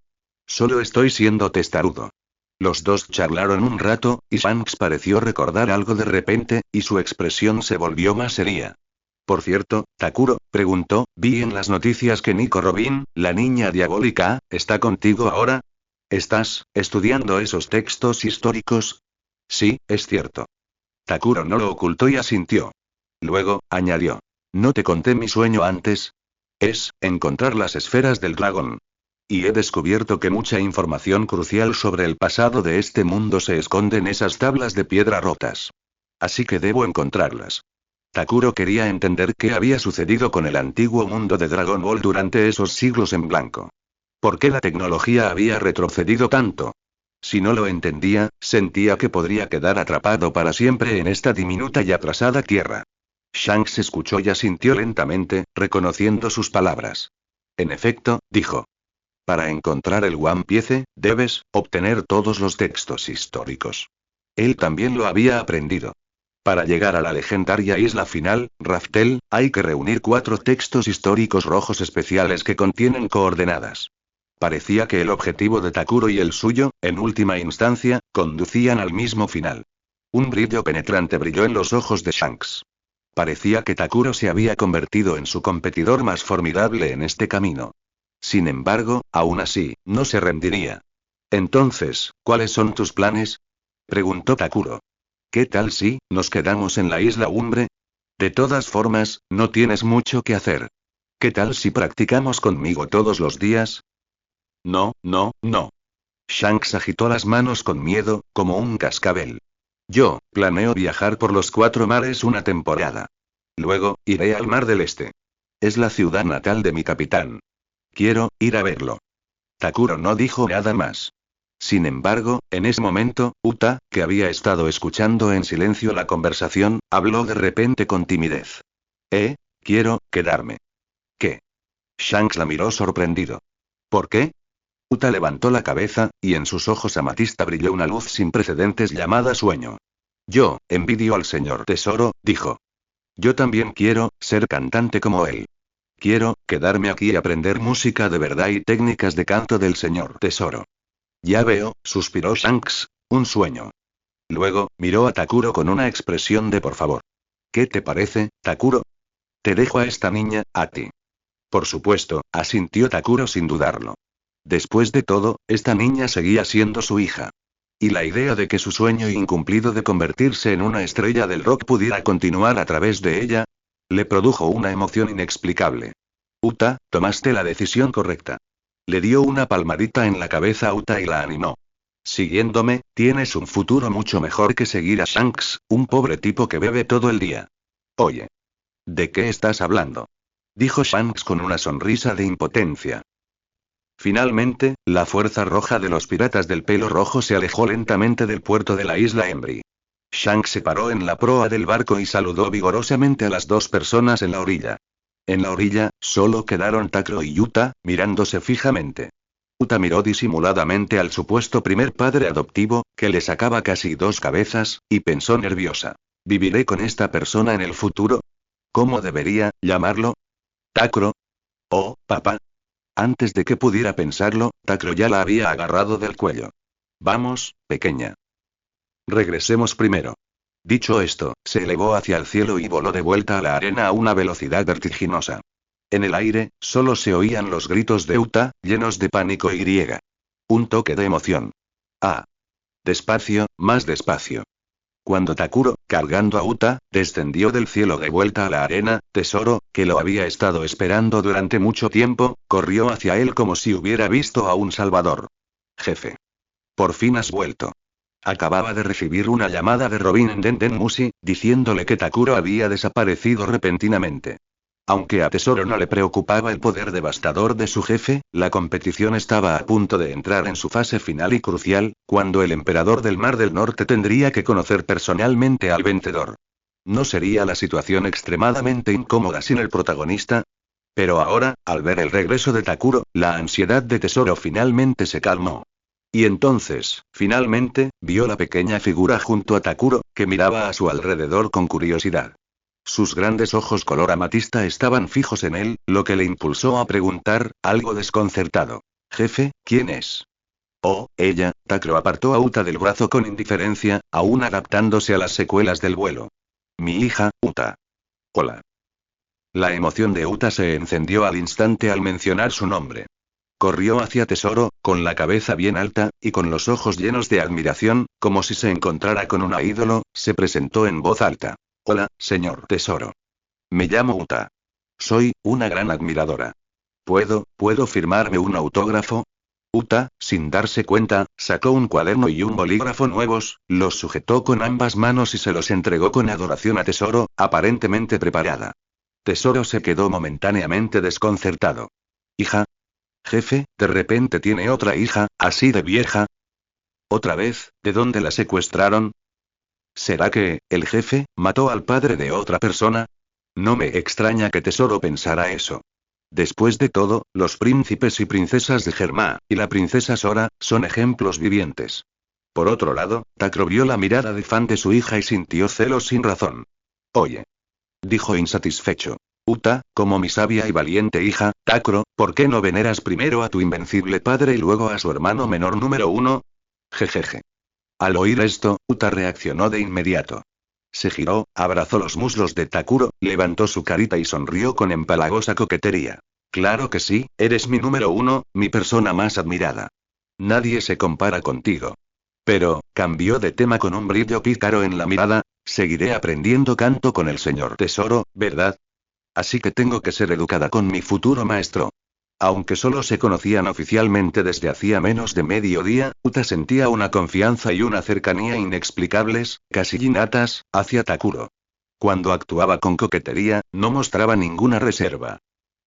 Solo estoy siendo testarudo. Los dos charlaron un rato, y Shanks pareció recordar algo de repente, y su expresión se volvió más seria. Por cierto, Takuro, preguntó, vi en las noticias que Nico Robin, la niña diabólica, ¿está contigo ahora? ¿Estás estudiando esos textos históricos? Sí, es cierto. Takuro no lo ocultó y asintió. Luego, añadió. ¿No te conté mi sueño antes? Es encontrar las esferas del dragón. Y he descubierto que mucha información crucial sobre el pasado de este mundo se esconde en esas tablas de piedra rotas. Así que debo encontrarlas. Takuro quería entender qué había sucedido con el antiguo mundo de Dragon Ball durante esos siglos en blanco. ¿Por qué la tecnología había retrocedido tanto? Si no lo entendía, sentía que podría quedar atrapado para siempre en esta diminuta y atrasada tierra. Shanks escuchó y asintió lentamente, reconociendo sus palabras. En efecto, dijo. Para encontrar el One Piece, debes obtener todos los textos históricos. Él también lo había aprendido. Para llegar a la legendaria isla final, Raftel, hay que reunir 4 textos históricos rojos especiales que contienen coordenadas. Parecía que el objetivo de Takuro y el suyo, en última instancia, conducían al mismo final. Un brillo penetrante brilló en los ojos de Shanks. Parecía que Takuro se había convertido en su competidor más formidable en este camino. Sin embargo, aún así, no se rendiría. Entonces, ¿cuáles son tus planes? Preguntó Takuro. ¿Qué tal si nos quedamos en la isla Umbre? De todas formas, no tienes mucho que hacer. ¿Qué tal si practicamos conmigo todos los días? No, no, no. Shanks agitó las manos con miedo, como un cascabel. Yo planeo viajar por los 4 mares una temporada. Luego, iré al Mar del Este. Es la ciudad natal de mi capitán. Quiero ir a verlo. Takuro no dijo nada más. Sin embargo, en ese momento, Uta, que había estado escuchando en silencio la conversación, habló de repente con timidez. Quiero quedarme. ¿Qué? Shanks la miró sorprendido. ¿Por qué? Uta levantó la cabeza, y en sus ojos amatista brilló una luz sin precedentes llamada sueño. Yo envidio al señor Tesoro, dijo. Yo también quiero ser cantante como él. Quiero quedarme aquí y aprender música de verdad y técnicas de canto del señor Tesoro. Ya veo, suspiró Shanks, un sueño. Luego, miró a Takuro con una expresión de por favor. ¿Qué te parece, Takuro? Te dejo a esta niña, a ti. Por supuesto, asintió Takuro sin dudarlo. Después de todo, esta niña seguía siendo su hija. Y la idea de que su sueño incumplido de convertirse en una estrella del rock pudiera continuar a través de ella, le produjo una emoción inexplicable. Uta, tomaste la decisión correcta. Le dio una palmadita en la cabeza a Uta y la animó. Siguiéndome, tienes un futuro mucho mejor que seguir a Shanks, un pobre tipo que bebe todo el día. Oye. ¿De qué estás hablando? Dijo Shanks con una sonrisa de impotencia. Finalmente, la fuerza roja de los piratas del pelo rojo se alejó lentamente del puerto de la isla Embry. Shanks se paró en la proa del barco y saludó vigorosamente a las 2 personas en la orilla. En la orilla, solo quedaron Takuro y Uta, mirándose fijamente. Uta miró disimuladamente al supuesto primer padre adoptivo, que le sacaba casi 2 cabezas, y pensó nerviosa. ¿Viviré con esta persona en el futuro? ¿Cómo debería llamarlo? ¿Takuro? Oh, papá. Antes de que pudiera pensarlo, Takuro ya la había agarrado del cuello. Vamos, pequeña. Regresemos primero. Dicho esto, se elevó hacia el cielo y voló de vuelta a la arena a una velocidad vertiginosa. En el aire, solo se oían los gritos de Uta, llenos de pánico y griega. Un toque de emoción. Ah. Despacio, más despacio. Cuando Takuro, cargando a Uta, descendió del cielo de vuelta a la arena, Tesoro, que lo había estado esperando durante mucho tiempo, corrió hacia él como si hubiera visto a un salvador. Jefe. Por fin has vuelto. Acababa de recibir una llamada de Robin Musi, diciéndole que Takuro había desaparecido repentinamente. Aunque a Tesoro no le preocupaba el poder devastador de su jefe, la competición estaba a punto de entrar en su fase final y crucial, cuando el emperador del Mar del Norte tendría que conocer personalmente al vencedor. ¿No sería la situación extremadamente incómoda sin el protagonista? Pero ahora, al ver el regreso de Takuro, la ansiedad de Tesoro finalmente se calmó. Y entonces, finalmente, vio la pequeña figura junto a Takuro, que miraba a su alrededor con curiosidad. Sus grandes ojos color amatista estaban fijos en él, lo que le impulsó a preguntar, algo desconcertado. Jefe, ¿quién es? Oh, ella. Takuro apartó a Uta del brazo con indiferencia, aún adaptándose a las secuelas del vuelo. Mi hija, Uta. Hola. La emoción de Uta se encendió al instante al mencionar su nombre. Corrió hacia Tesoro, con la cabeza bien alta, y con los ojos llenos de admiración, como si se encontrara con una ídolo, se presentó en voz alta. Hola, señor Tesoro. Me llamo Uta. Soy una gran admiradora. ¿Puedo firmarme un autógrafo? Uta, sin darse cuenta, sacó un cuaderno y un bolígrafo nuevos, los sujetó con ambas manos y se los entregó con adoración a Tesoro, aparentemente preparada. Tesoro se quedó momentáneamente desconcertado. Hija. Jefe, ¿de repente tiene otra hija, así de vieja? ¿Otra vez? ¿De dónde la secuestraron? ¿Será que, el jefe, mató al padre de otra persona? No me extraña que Tesoro pensara eso. Después de todo, los príncipes y princesas de Germá, y la princesa Sora, son ejemplos vivientes. Por otro lado, Takro vio la mirada de fan de su hija y sintió celos sin razón. Oye. Dijo insatisfecho. Uta, como mi sabia y valiente hija, Takro, ¿por qué no veneras primero a tu invencible padre y luego a su hermano menor número 1? Jejeje. Al oír esto, Uta reaccionó de inmediato. Se giró, abrazó los muslos de Takuro, levantó su carita y sonrió con empalagosa coquetería. Claro que sí, eres mi número 1, mi persona más admirada. Nadie se compara contigo. Pero, cambió de tema con un brillo pícaro en la mirada, seguiré aprendiendo canto con el señor Tesoro, ¿verdad? Así que tengo que ser educada con mi futuro maestro. Aunque solo se conocían oficialmente desde hacía menos de medio día, Uta sentía una confianza y una cercanía inexplicables, casi innatas, hacia Takuro. Cuando actuaba con coquetería, no mostraba ninguna reserva.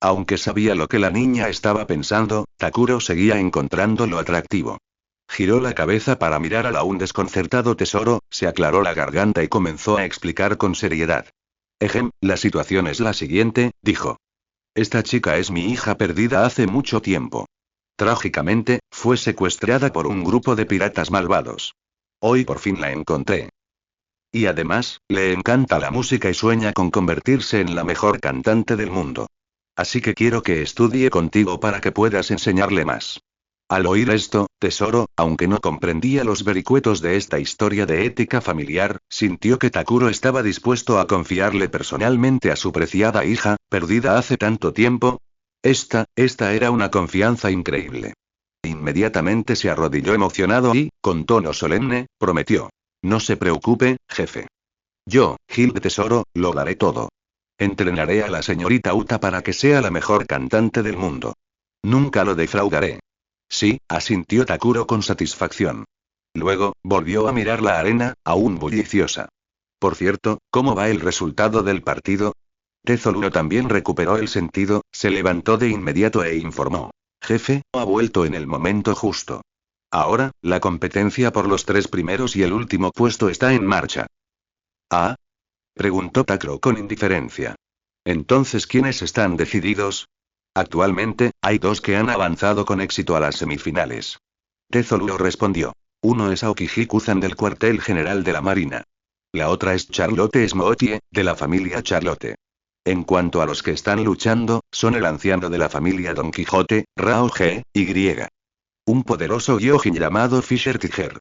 Aunque sabía lo que la niña estaba pensando, Takuro seguía encontrándolo atractivo. Giró la cabeza para mirar al aún desconcertado Tesoro, se aclaró la garganta y comenzó a explicar con seriedad. La situación es la siguiente, dijo. Esta chica es mi hija perdida hace mucho tiempo. Trágicamente, fue secuestrada por un grupo de piratas malvados. Hoy por fin la encontré. Y además, le encanta la música y sueña con convertirse en la mejor cantante del mundo. Así que quiero que estudie contigo para que puedas enseñarle más. Al oír esto, Tesoro, aunque no comprendía los vericuetos de esta historia de ética familiar, sintió que Takuro estaba dispuesto a confiarle personalmente a su preciada hija, perdida hace tanto tiempo. Esta era una confianza increíble. Inmediatamente se arrodilló emocionado y, con tono solemne, prometió. No se preocupe, jefe. Yo, Gil de Tesoro, lo daré todo. Entrenaré a la señorita Uta para que sea la mejor cantante del mundo. Nunca lo defraudaré. Sí, asintió Takuro con satisfacción. Luego, volvió a mirar la arena, aún bulliciosa. Por cierto, ¿cómo va el resultado del partido? Tezoluno también recuperó el sentido, se levantó de inmediato e informó. Jefe, ha vuelto en el momento justo. Ahora, la competencia por los 3 primeros y el último puesto está en marcha. ¿Ah? Preguntó Takuro con indiferencia. Entonces, ¿quiénes están decididos? Actualmente, hay 2 que han avanzado con éxito a las semifinales. Tezoluo respondió. Uno es Aokiji-Kuzan del cuartel general de la Marina. La otra es Charlotte Smoothie, de la familia Charlotte. En cuanto a los que están luchando, son el anciano de la familia Don Quijote, Rao G.Y. Un poderoso gyojin llamado Fisher Tiger.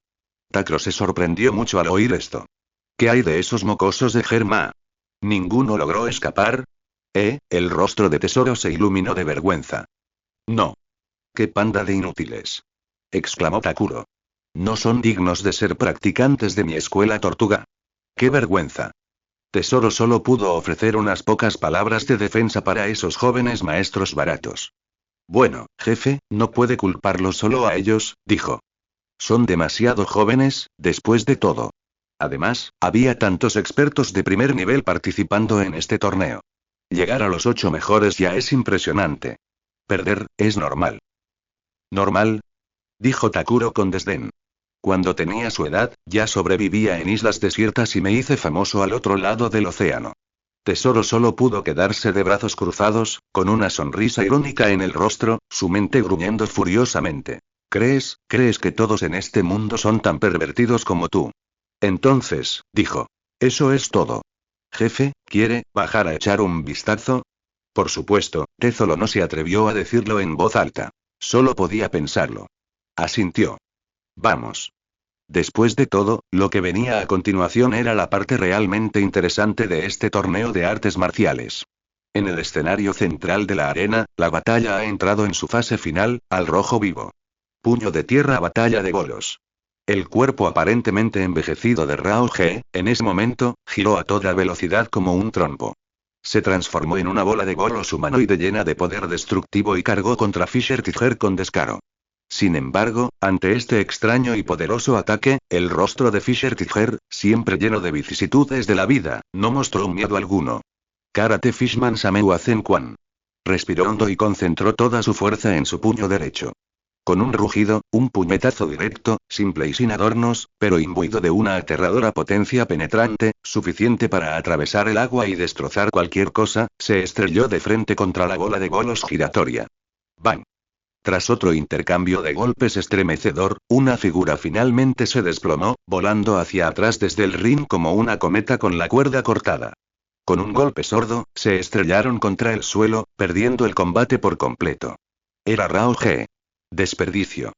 Takuro se sorprendió mucho al oír esto. ¿Qué hay de esos mocosos de Germa? ¿Ninguno logró escapar? El rostro de Tesoro se iluminó de vergüenza. No. ¡Qué panda de inútiles! Exclamó Takuro. No son dignos de ser practicantes de mi escuela tortuga. ¡Qué vergüenza! Tesoro solo pudo ofrecer unas pocas palabras de defensa para esos jóvenes maestros baratos. Bueno, jefe, no puede culparlos solo a ellos, dijo. Son demasiado jóvenes, después de todo. Además, había tantos expertos de primer nivel participando en este torneo. Llegar a los 8 mejores ya es impresionante. Perder, es normal. ¿Normal? Dijo Takuro con desdén. Cuando tenía su edad, ya sobrevivía en islas desiertas y me hice famoso al otro lado del océano. Tesoro solo pudo quedarse de brazos cruzados, con una sonrisa irónica en el rostro, su mente gruñendo furiosamente. ¿Crees que todos en este mundo son tan pervertidos como tú? Entonces, dijo. Eso es todo. Jefe, ¿quiere bajar a echar un vistazo? Por supuesto, Tezolo no se atrevió a decirlo en voz alta. Solo podía pensarlo. Asintió. Vamos. Después de todo, lo que venía a continuación era la parte realmente interesante de este torneo de artes marciales. En el escenario central de la arena, la batalla ha entrado en su fase final, al rojo vivo. Puño de tierra, batalla de bolos. El cuerpo aparentemente envejecido de Rao Ge, en ese momento, giró a toda velocidad como un trompo. Se transformó en una bola de bolos humanoide llena de poder destructivo y cargó contra Fisher Tiger con descaro. Sin embargo, ante este extraño y poderoso ataque, el rostro de Fisher Tiger, siempre lleno de vicisitudes de la vida, no mostró miedo alguno. Karate Fishman Sameu Azen Kwan. Respiró hondo y concentró toda su fuerza en su puño derecho. Con un rugido, un puñetazo directo, simple y sin adornos, pero imbuido de una aterradora potencia penetrante, suficiente para atravesar el agua y destrozar cualquier cosa, se estrelló de frente contra la bola de bolos giratoria. ¡Bang! Tras otro intercambio de golpes estremecedor, una figura finalmente se desplomó, volando hacia atrás desde el ring como una cometa con la cuerda cortada. Con un golpe sordo, se estrellaron contra el suelo, perdiendo el combate por completo. Era Rao Ge. Desperdicio.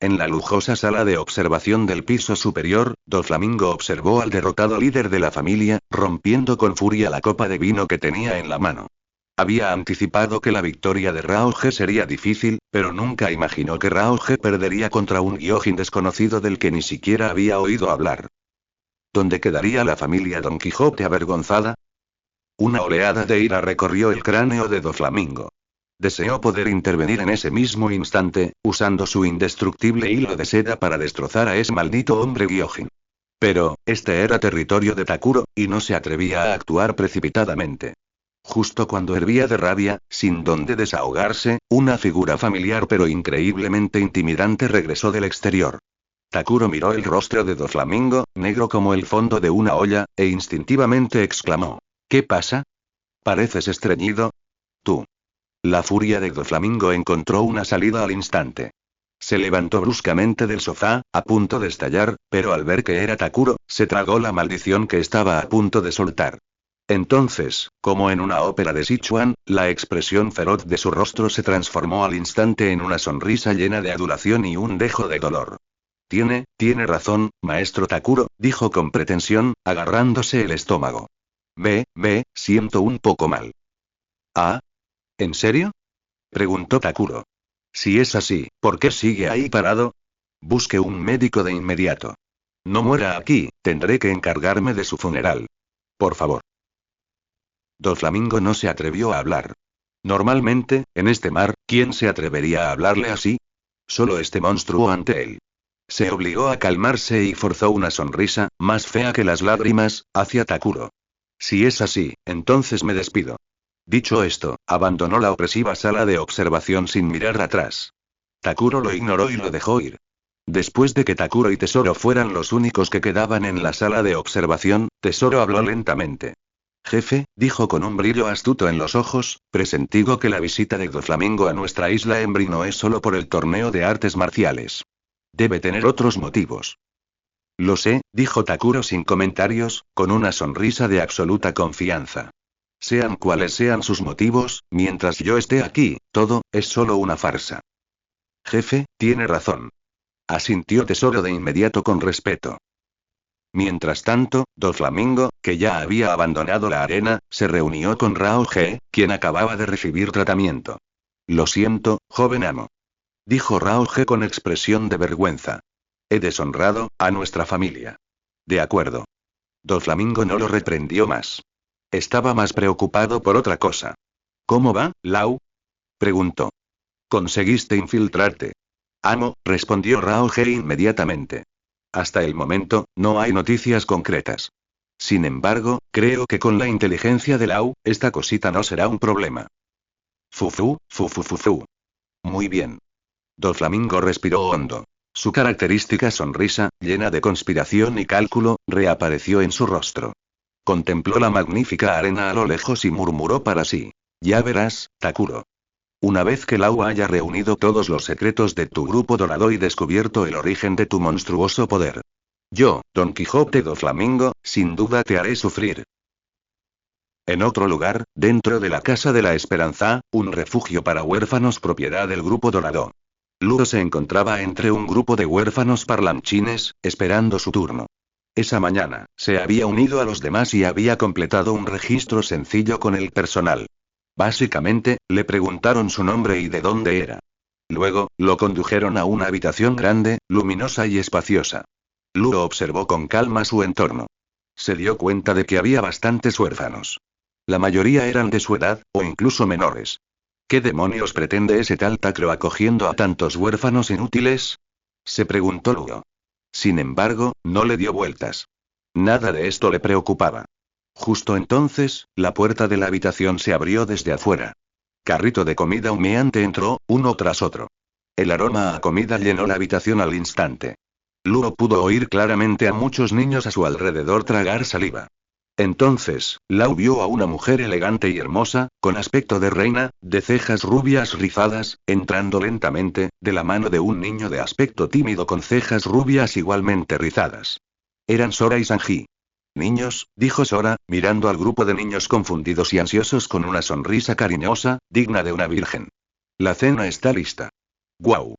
En la lujosa sala de observación del piso superior, Doflamingo observó al derrotado líder de la familia, rompiendo con furia la copa de vino que tenía en la mano. Había anticipado que la victoria de Rao Ge sería difícil, pero nunca imaginó que Rao Ge perdería contra un Gyojin desconocido del que ni siquiera había oído hablar. ¿Dónde quedaría la familia Don Quijote avergonzada? Una oleada de ira recorrió el cráneo de Doflamingo. Deseó poder intervenir en ese mismo instante, usando su indestructible hilo de seda para destrozar a ese maldito hombre Gyojin. Pero, este era territorio de Takuro, y no se atrevía a actuar precipitadamente. Justo cuando hervía de rabia, sin donde desahogarse, una figura familiar pero increíblemente intimidante regresó del exterior. Takuro miró el rostro de Doflamingo, negro como el fondo de una olla, e instintivamente exclamó: ¿Qué pasa? ¿Pareces estreñido? Tú. La furia de Doflamingo encontró una salida al instante. Se levantó bruscamente del sofá, a punto de estallar, pero al ver que era Takuro, se tragó la maldición que estaba a punto de soltar. Entonces, como en una ópera de Sichuan, la expresión feroz de su rostro se transformó al instante en una sonrisa llena de adulación y un dejo de dolor. Tiene razón, maestro Takuro, dijo con pretensión, agarrándose el estómago. Siento un poco mal. ¿Ah? ¿En serio? Preguntó Takuro. Si es así, ¿por qué sigue ahí parado? Busque un médico de inmediato. No muera aquí, tendré que encargarme de su funeral. Por favor. Doflamingo no se atrevió a hablar. Normalmente, en este mar, ¿quién se atrevería a hablarle así? Solo este monstruo ante él. Se obligó a calmarse y forzó una sonrisa, más fea que las lágrimas, hacia Takuro. Si es así, entonces me despido. Dicho esto, abandonó la opresiva sala de observación sin mirar atrás. Takuro lo ignoró y lo dejó ir. Después de que Takuro y Tesoro fueran los únicos que quedaban en la sala de observación, Tesoro habló lentamente. Jefe, dijo con un brillo astuto en los ojos, presentigo que la visita de Doflamingo a nuestra isla Embry no es solo por el torneo de artes marciales. Debe tener otros motivos. Lo sé, dijo Takuro sin comentarios, con una sonrisa de absoluta confianza. Sean cuales sean sus motivos, mientras yo esté aquí, todo es solo una farsa. Jefe, tiene razón. Asintió Tesoro de inmediato con respeto. Mientras tanto, Doflamingo, que ya había abandonado la arena, se reunió con Rao Ge, quien acababa de recibir tratamiento. Lo siento, joven amo. Dijo Rao Ge con expresión de vergüenza. He deshonrado a nuestra familia. De acuerdo. Doflamingo no lo reprendió más. Estaba más preocupado por otra cosa. ¿Cómo va, Lau? Preguntó. ¿Conseguiste infiltrarte? Amo, respondió Rao Ge inmediatamente. Hasta el momento, no hay noticias concretas. Sin embargo, creo que con la inteligencia de Lau, esta cosita no será un problema. Fufu. Muy bien. Doflamingo respiró hondo. Su característica sonrisa, llena de conspiración y cálculo, reapareció en su rostro. Contempló la magnífica arena a lo lejos y murmuró para sí. Ya verás, Takuro. Una vez que Lau haya reunido todos los secretos de tu grupo dorado y descubierto el origen de tu monstruoso poder. Yo, Don Quijote Doflamingo, sin duda te haré sufrir. En otro lugar, dentro de la Casa de la Esperanza, un refugio para huérfanos propiedad del grupo dorado. Ludo se encontraba entre un grupo de huérfanos parlanchines, esperando su turno. Esa mañana, se había unido a los demás y había completado un registro sencillo con el personal. Básicamente, le preguntaron su nombre y de dónde era. Luego, lo condujeron a una habitación grande, luminosa y espaciosa. Luo observó con calma su entorno. Se dio cuenta de que había bastantes huérfanos. La mayoría eran de su edad, o incluso menores. ¿Qué demonios pretende ese tal Tacro acogiendo a tantos huérfanos inútiles? Se preguntó Luo. Sin embargo, no le dio vueltas. Nada de esto le preocupaba. Justo entonces, la puerta de la habitación se abrió desde afuera. Carrito de comida humeante entró, uno tras otro. El aroma a comida llenó la habitación al instante. Luo pudo oír claramente a muchos niños a su alrededor tragar saliva. Entonces, Lau vio a una mujer elegante y hermosa, con aspecto de reina, de cejas rubias rizadas, entrando lentamente, de la mano de un niño de aspecto tímido con cejas rubias igualmente rizadas. Eran Sora y Sanji. Niños, dijo Sora, mirando al grupo de niños confundidos y ansiosos con una sonrisa cariñosa, digna de una virgen. La cena está lista. ¡Guau!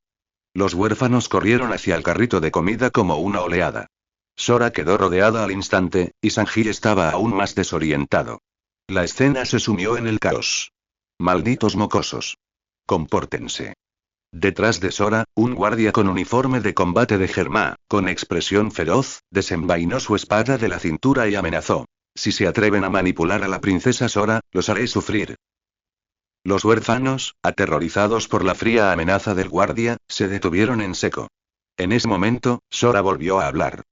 Los huérfanos corrieron hacia el carrito de comida como una oleada. Sora quedó rodeada al instante, y Sanji estaba aún más desorientado. La escena se sumió en el caos. Malditos mocosos. Compórtense. Detrás de Sora, un guardia con uniforme de combate de Germá, con expresión feroz, desenvainó su espada de la cintura y amenazó. Si se atreven a manipular a la princesa Sora, los haré sufrir. Los huérfanos, aterrorizados por la fría amenaza del guardia, se detuvieron en seco. En ese momento, Sora volvió a hablar.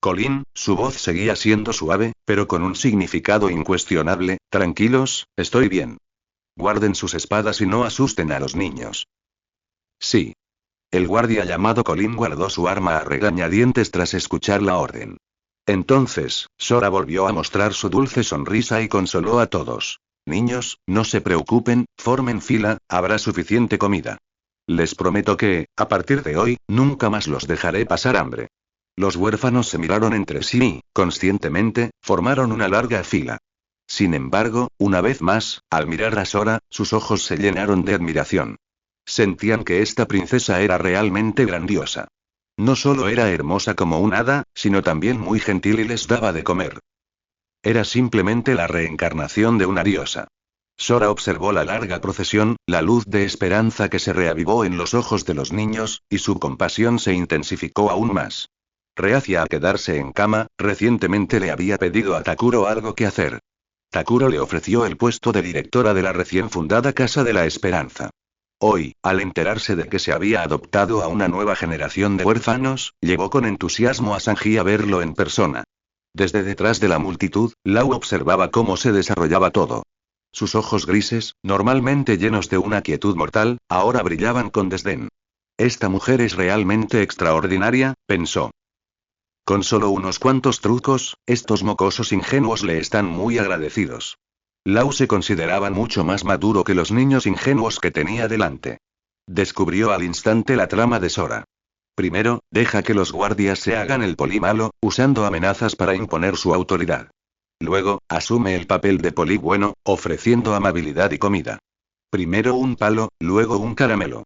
Colin, su voz seguía siendo suave, pero con un significado incuestionable. Tranquilos, estoy bien. Guarden sus espadas y no asusten a los niños. Sí. El guardia llamado Colin guardó su arma a regañadientes tras escuchar la orden. Entonces, Sora volvió a mostrar su dulce sonrisa y consoló a todos. Niños, no se preocupen, formen fila, habrá suficiente comida. Les prometo que, a partir de hoy, nunca más los dejaré pasar hambre. Los huérfanos se miraron entre sí y, conscientemente, formaron una larga fila. Sin embargo, una vez más, al mirar a Sora, sus ojos se llenaron de admiración. Sentían que esta princesa era realmente grandiosa. No solo era hermosa como un hada, sino también muy gentil y les daba de comer. Era simplemente la reencarnación de una diosa. Sora observó la larga procesión, la luz de esperanza que se reavivó en los ojos de los niños, y su compasión se intensificó aún más. Reacia a quedarse en cama, recientemente le había pedido a Takuro algo que hacer. Takuro le ofreció el puesto de directora de la recién fundada Casa de la Esperanza. Hoy, al enterarse de que se había adoptado a una nueva generación de huérfanos, llevó con entusiasmo a Sanji a verlo en persona. Desde detrás de la multitud, Lau observaba cómo se desarrollaba todo. Sus ojos grises, normalmente llenos de una quietud mortal, ahora brillaban con desdén. Esta mujer es realmente extraordinaria, pensó. Con solo unos cuantos trucos, estos mocosos ingenuos le están muy agradecidos. Lau se consideraba mucho más maduro que los niños ingenuos que tenía delante. Descubrió al instante la trama de Sora. Primero, deja que los guardias se hagan el poli malo, usando amenazas para imponer su autoridad. Luego, asume el papel de poli bueno, ofreciendo amabilidad y comida. Primero un palo, luego un caramelo.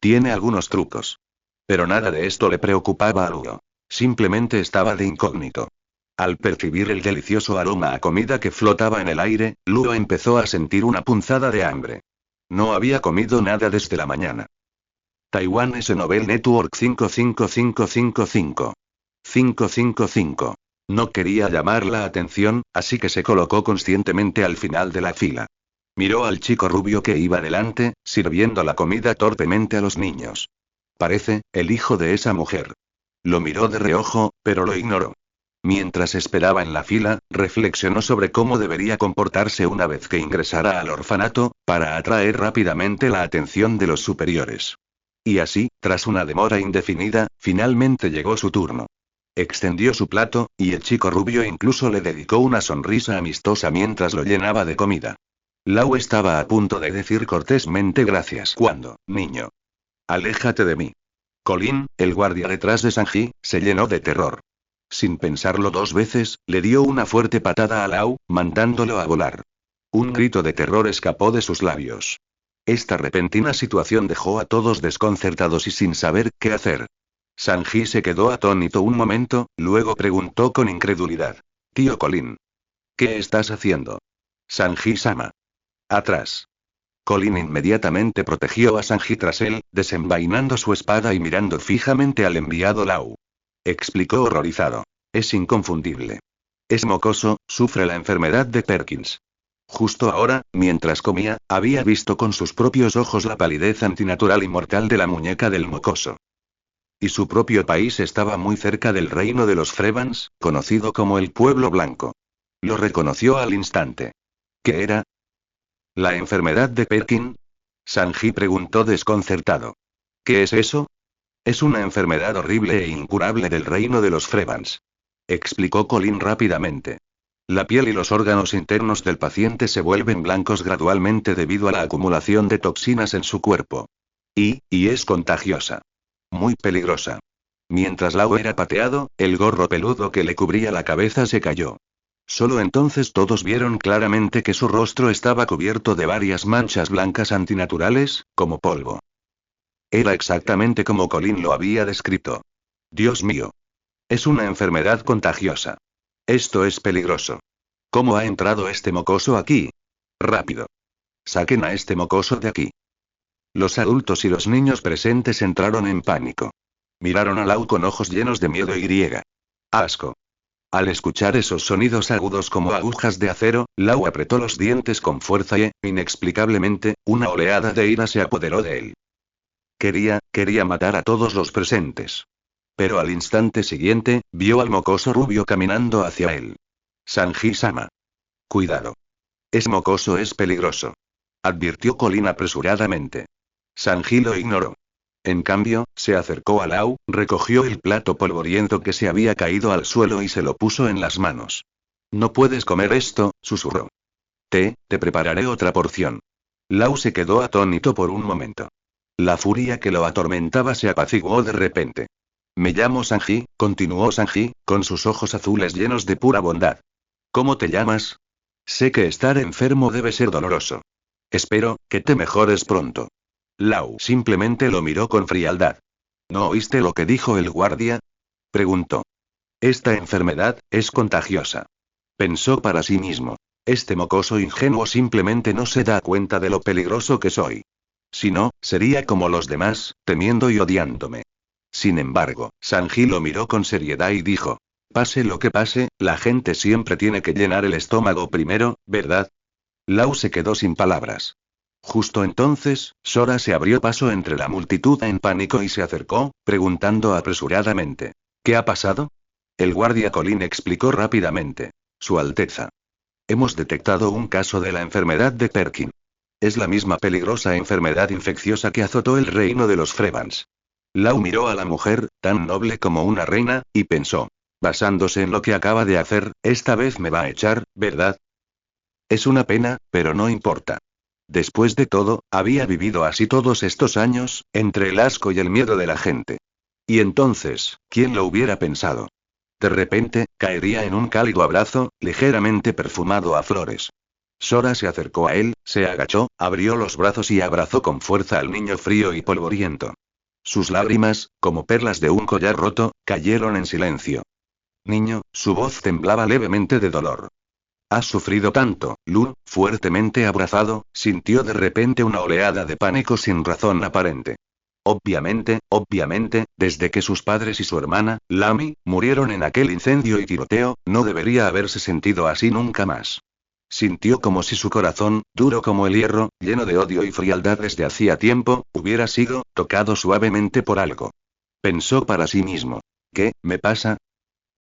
Tiene algunos trucos. Pero nada de esto le preocupaba a Luo. Simplemente estaba de incógnito. Al percibir el delicioso aroma a comida que flotaba en el aire, Luo empezó a sentir una punzada de hambre. No había comido nada desde la mañana. Taiwan S Novel Network 55555. 555. No quería llamar la atención, así que se colocó conscientemente al final de la fila. Miró al chico rubio que iba delante, sirviendo la comida torpemente a los niños. Parece, el hijo de esa mujer. Lo miró de reojo, pero lo ignoró. Mientras esperaba en la fila, reflexionó sobre cómo debería comportarse una vez que ingresara al orfanato, para atraer rápidamente la atención de los superiores. Y así, tras una demora indefinida, finalmente llegó su turno. Extendió su plato, y el chico rubio incluso le dedicó una sonrisa amistosa mientras lo llenaba de comida. Lau estaba a punto de decir cortésmente gracias cuando, niño. Aléjate de mí. Colin, el guardia detrás de Sanji, se llenó de terror. Sin pensarlo dos veces, le dio una fuerte patada a Lau, mandándolo a volar. Un grito de terror escapó de sus labios. Esta repentina situación dejó a todos desconcertados y sin saber qué hacer. Sanji se quedó atónito un momento, luego preguntó con incredulidad. Tío Colin. ¿Qué estás haciendo? Sanji-sama. Atrás. Colin inmediatamente protegió a Sanji tras él, desenvainando su espada y mirando fijamente al enviado Lau. Explicó horrorizado. Es inconfundible. Es mocoso, sufre la enfermedad de Perkins. Justo ahora, mientras comía, había visto con sus propios ojos la palidez antinatural y mortal de la muñeca del mocoso. Y su propio país estaba muy cerca del reino de los Frevans, conocido como el Pueblo Blanco. Lo reconoció al instante. ¿Qué era? ¿La enfermedad de Perkin? Sanji preguntó desconcertado. ¿Qué es eso? Es una enfermedad horrible e incurable del reino de los Frevans. Explicó Colin rápidamente. La piel y los órganos internos del paciente se vuelven blancos gradualmente debido a la acumulación de toxinas en su cuerpo. Y es contagiosa. Muy peligrosa. Mientras Lau era pateado, el gorro peludo que le cubría la cabeza se cayó. Solo entonces todos vieron claramente que su rostro estaba cubierto de varias manchas blancas antinaturales, como polvo. Era exactamente como Colin lo había descrito. Dios mío. Es una enfermedad contagiosa. Esto es peligroso. ¿Cómo ha entrado este mocoso aquí? Rápido. Saquen a este mocoso de aquí. Los adultos y los niños presentes entraron en pánico. Miraron a Lau con ojos llenos de miedo y asco. Al escuchar esos sonidos agudos como agujas de acero, Lau apretó los dientes con fuerza y, inexplicablemente, una oleada de ira se apoderó de él. Quería matar a todos los presentes. Pero al instante siguiente, vio al mocoso rubio caminando hacia él. Sanji-sama. Cuidado. Es mocoso, es peligroso. Advirtió Colin apresuradamente. Sanji lo ignoró. En cambio, se acercó a Lau, recogió el plato polvoriento que se había caído al suelo y se lo puso en las manos. No puedes comer esto, susurró. Te prepararé otra porción. Lau se quedó atónito por un momento. La furia que lo atormentaba se apaciguó de repente. Me llamo Sanji, continuó Sanji, con sus ojos azules llenos de pura bondad. ¿Cómo te llamas? Sé que estar enfermo debe ser doloroso. Espero que te mejores pronto. Lau simplemente lo miró con frialdad. ¿No oíste lo que dijo el guardia? Preguntó. Esta enfermedad es contagiosa. Pensó para sí mismo. Este mocoso ingenuo simplemente no se da cuenta de lo peligroso que soy. Si no, sería como los demás, temiendo y odiándome. Sin embargo, Sanji lo miró con seriedad y dijo. Pase lo que pase, la gente siempre tiene que llenar el estómago primero, ¿verdad? Lau se quedó sin palabras. Justo entonces, Sora se abrió paso entre la multitud en pánico y se acercó, preguntando apresuradamente. ¿Qué ha pasado? El guardia Colin explicó rápidamente. Su Alteza. Hemos detectado un caso de la enfermedad de Perkin. Es la misma peligrosa enfermedad infecciosa que azotó el reino de los Frevans. Lau miró a la mujer, tan noble como una reina, y pensó. Basándose en lo que acaba de hacer, esta vez me va a echar, ¿verdad? Es una pena, pero no importa. Después de todo, había vivido así todos estos años, entre el asco y el miedo de la gente. Y entonces, ¿quién lo hubiera pensado? De repente, caería en un cálido abrazo, ligeramente perfumado a flores. Sora se acercó a él, se agachó, abrió los brazos y abrazó con fuerza al niño frío y polvoriento. Sus lágrimas, como perlas de un collar roto, cayeron en silencio. Niño, su voz temblaba levemente de dolor. Has sufrido tanto, Lu, fuertemente abrazado, sintió de repente una oleada de pánico sin razón aparente. Obviamente, desde que sus padres y su hermana, Lami, murieron en aquel incendio y tiroteo, no debería haberse sentido así nunca más. Sintió como si su corazón, duro como el hierro, lleno de odio y frialdad desde hacía tiempo, hubiera sido tocado suavemente por algo. Pensó para sí mismo. ¿Qué me pasa?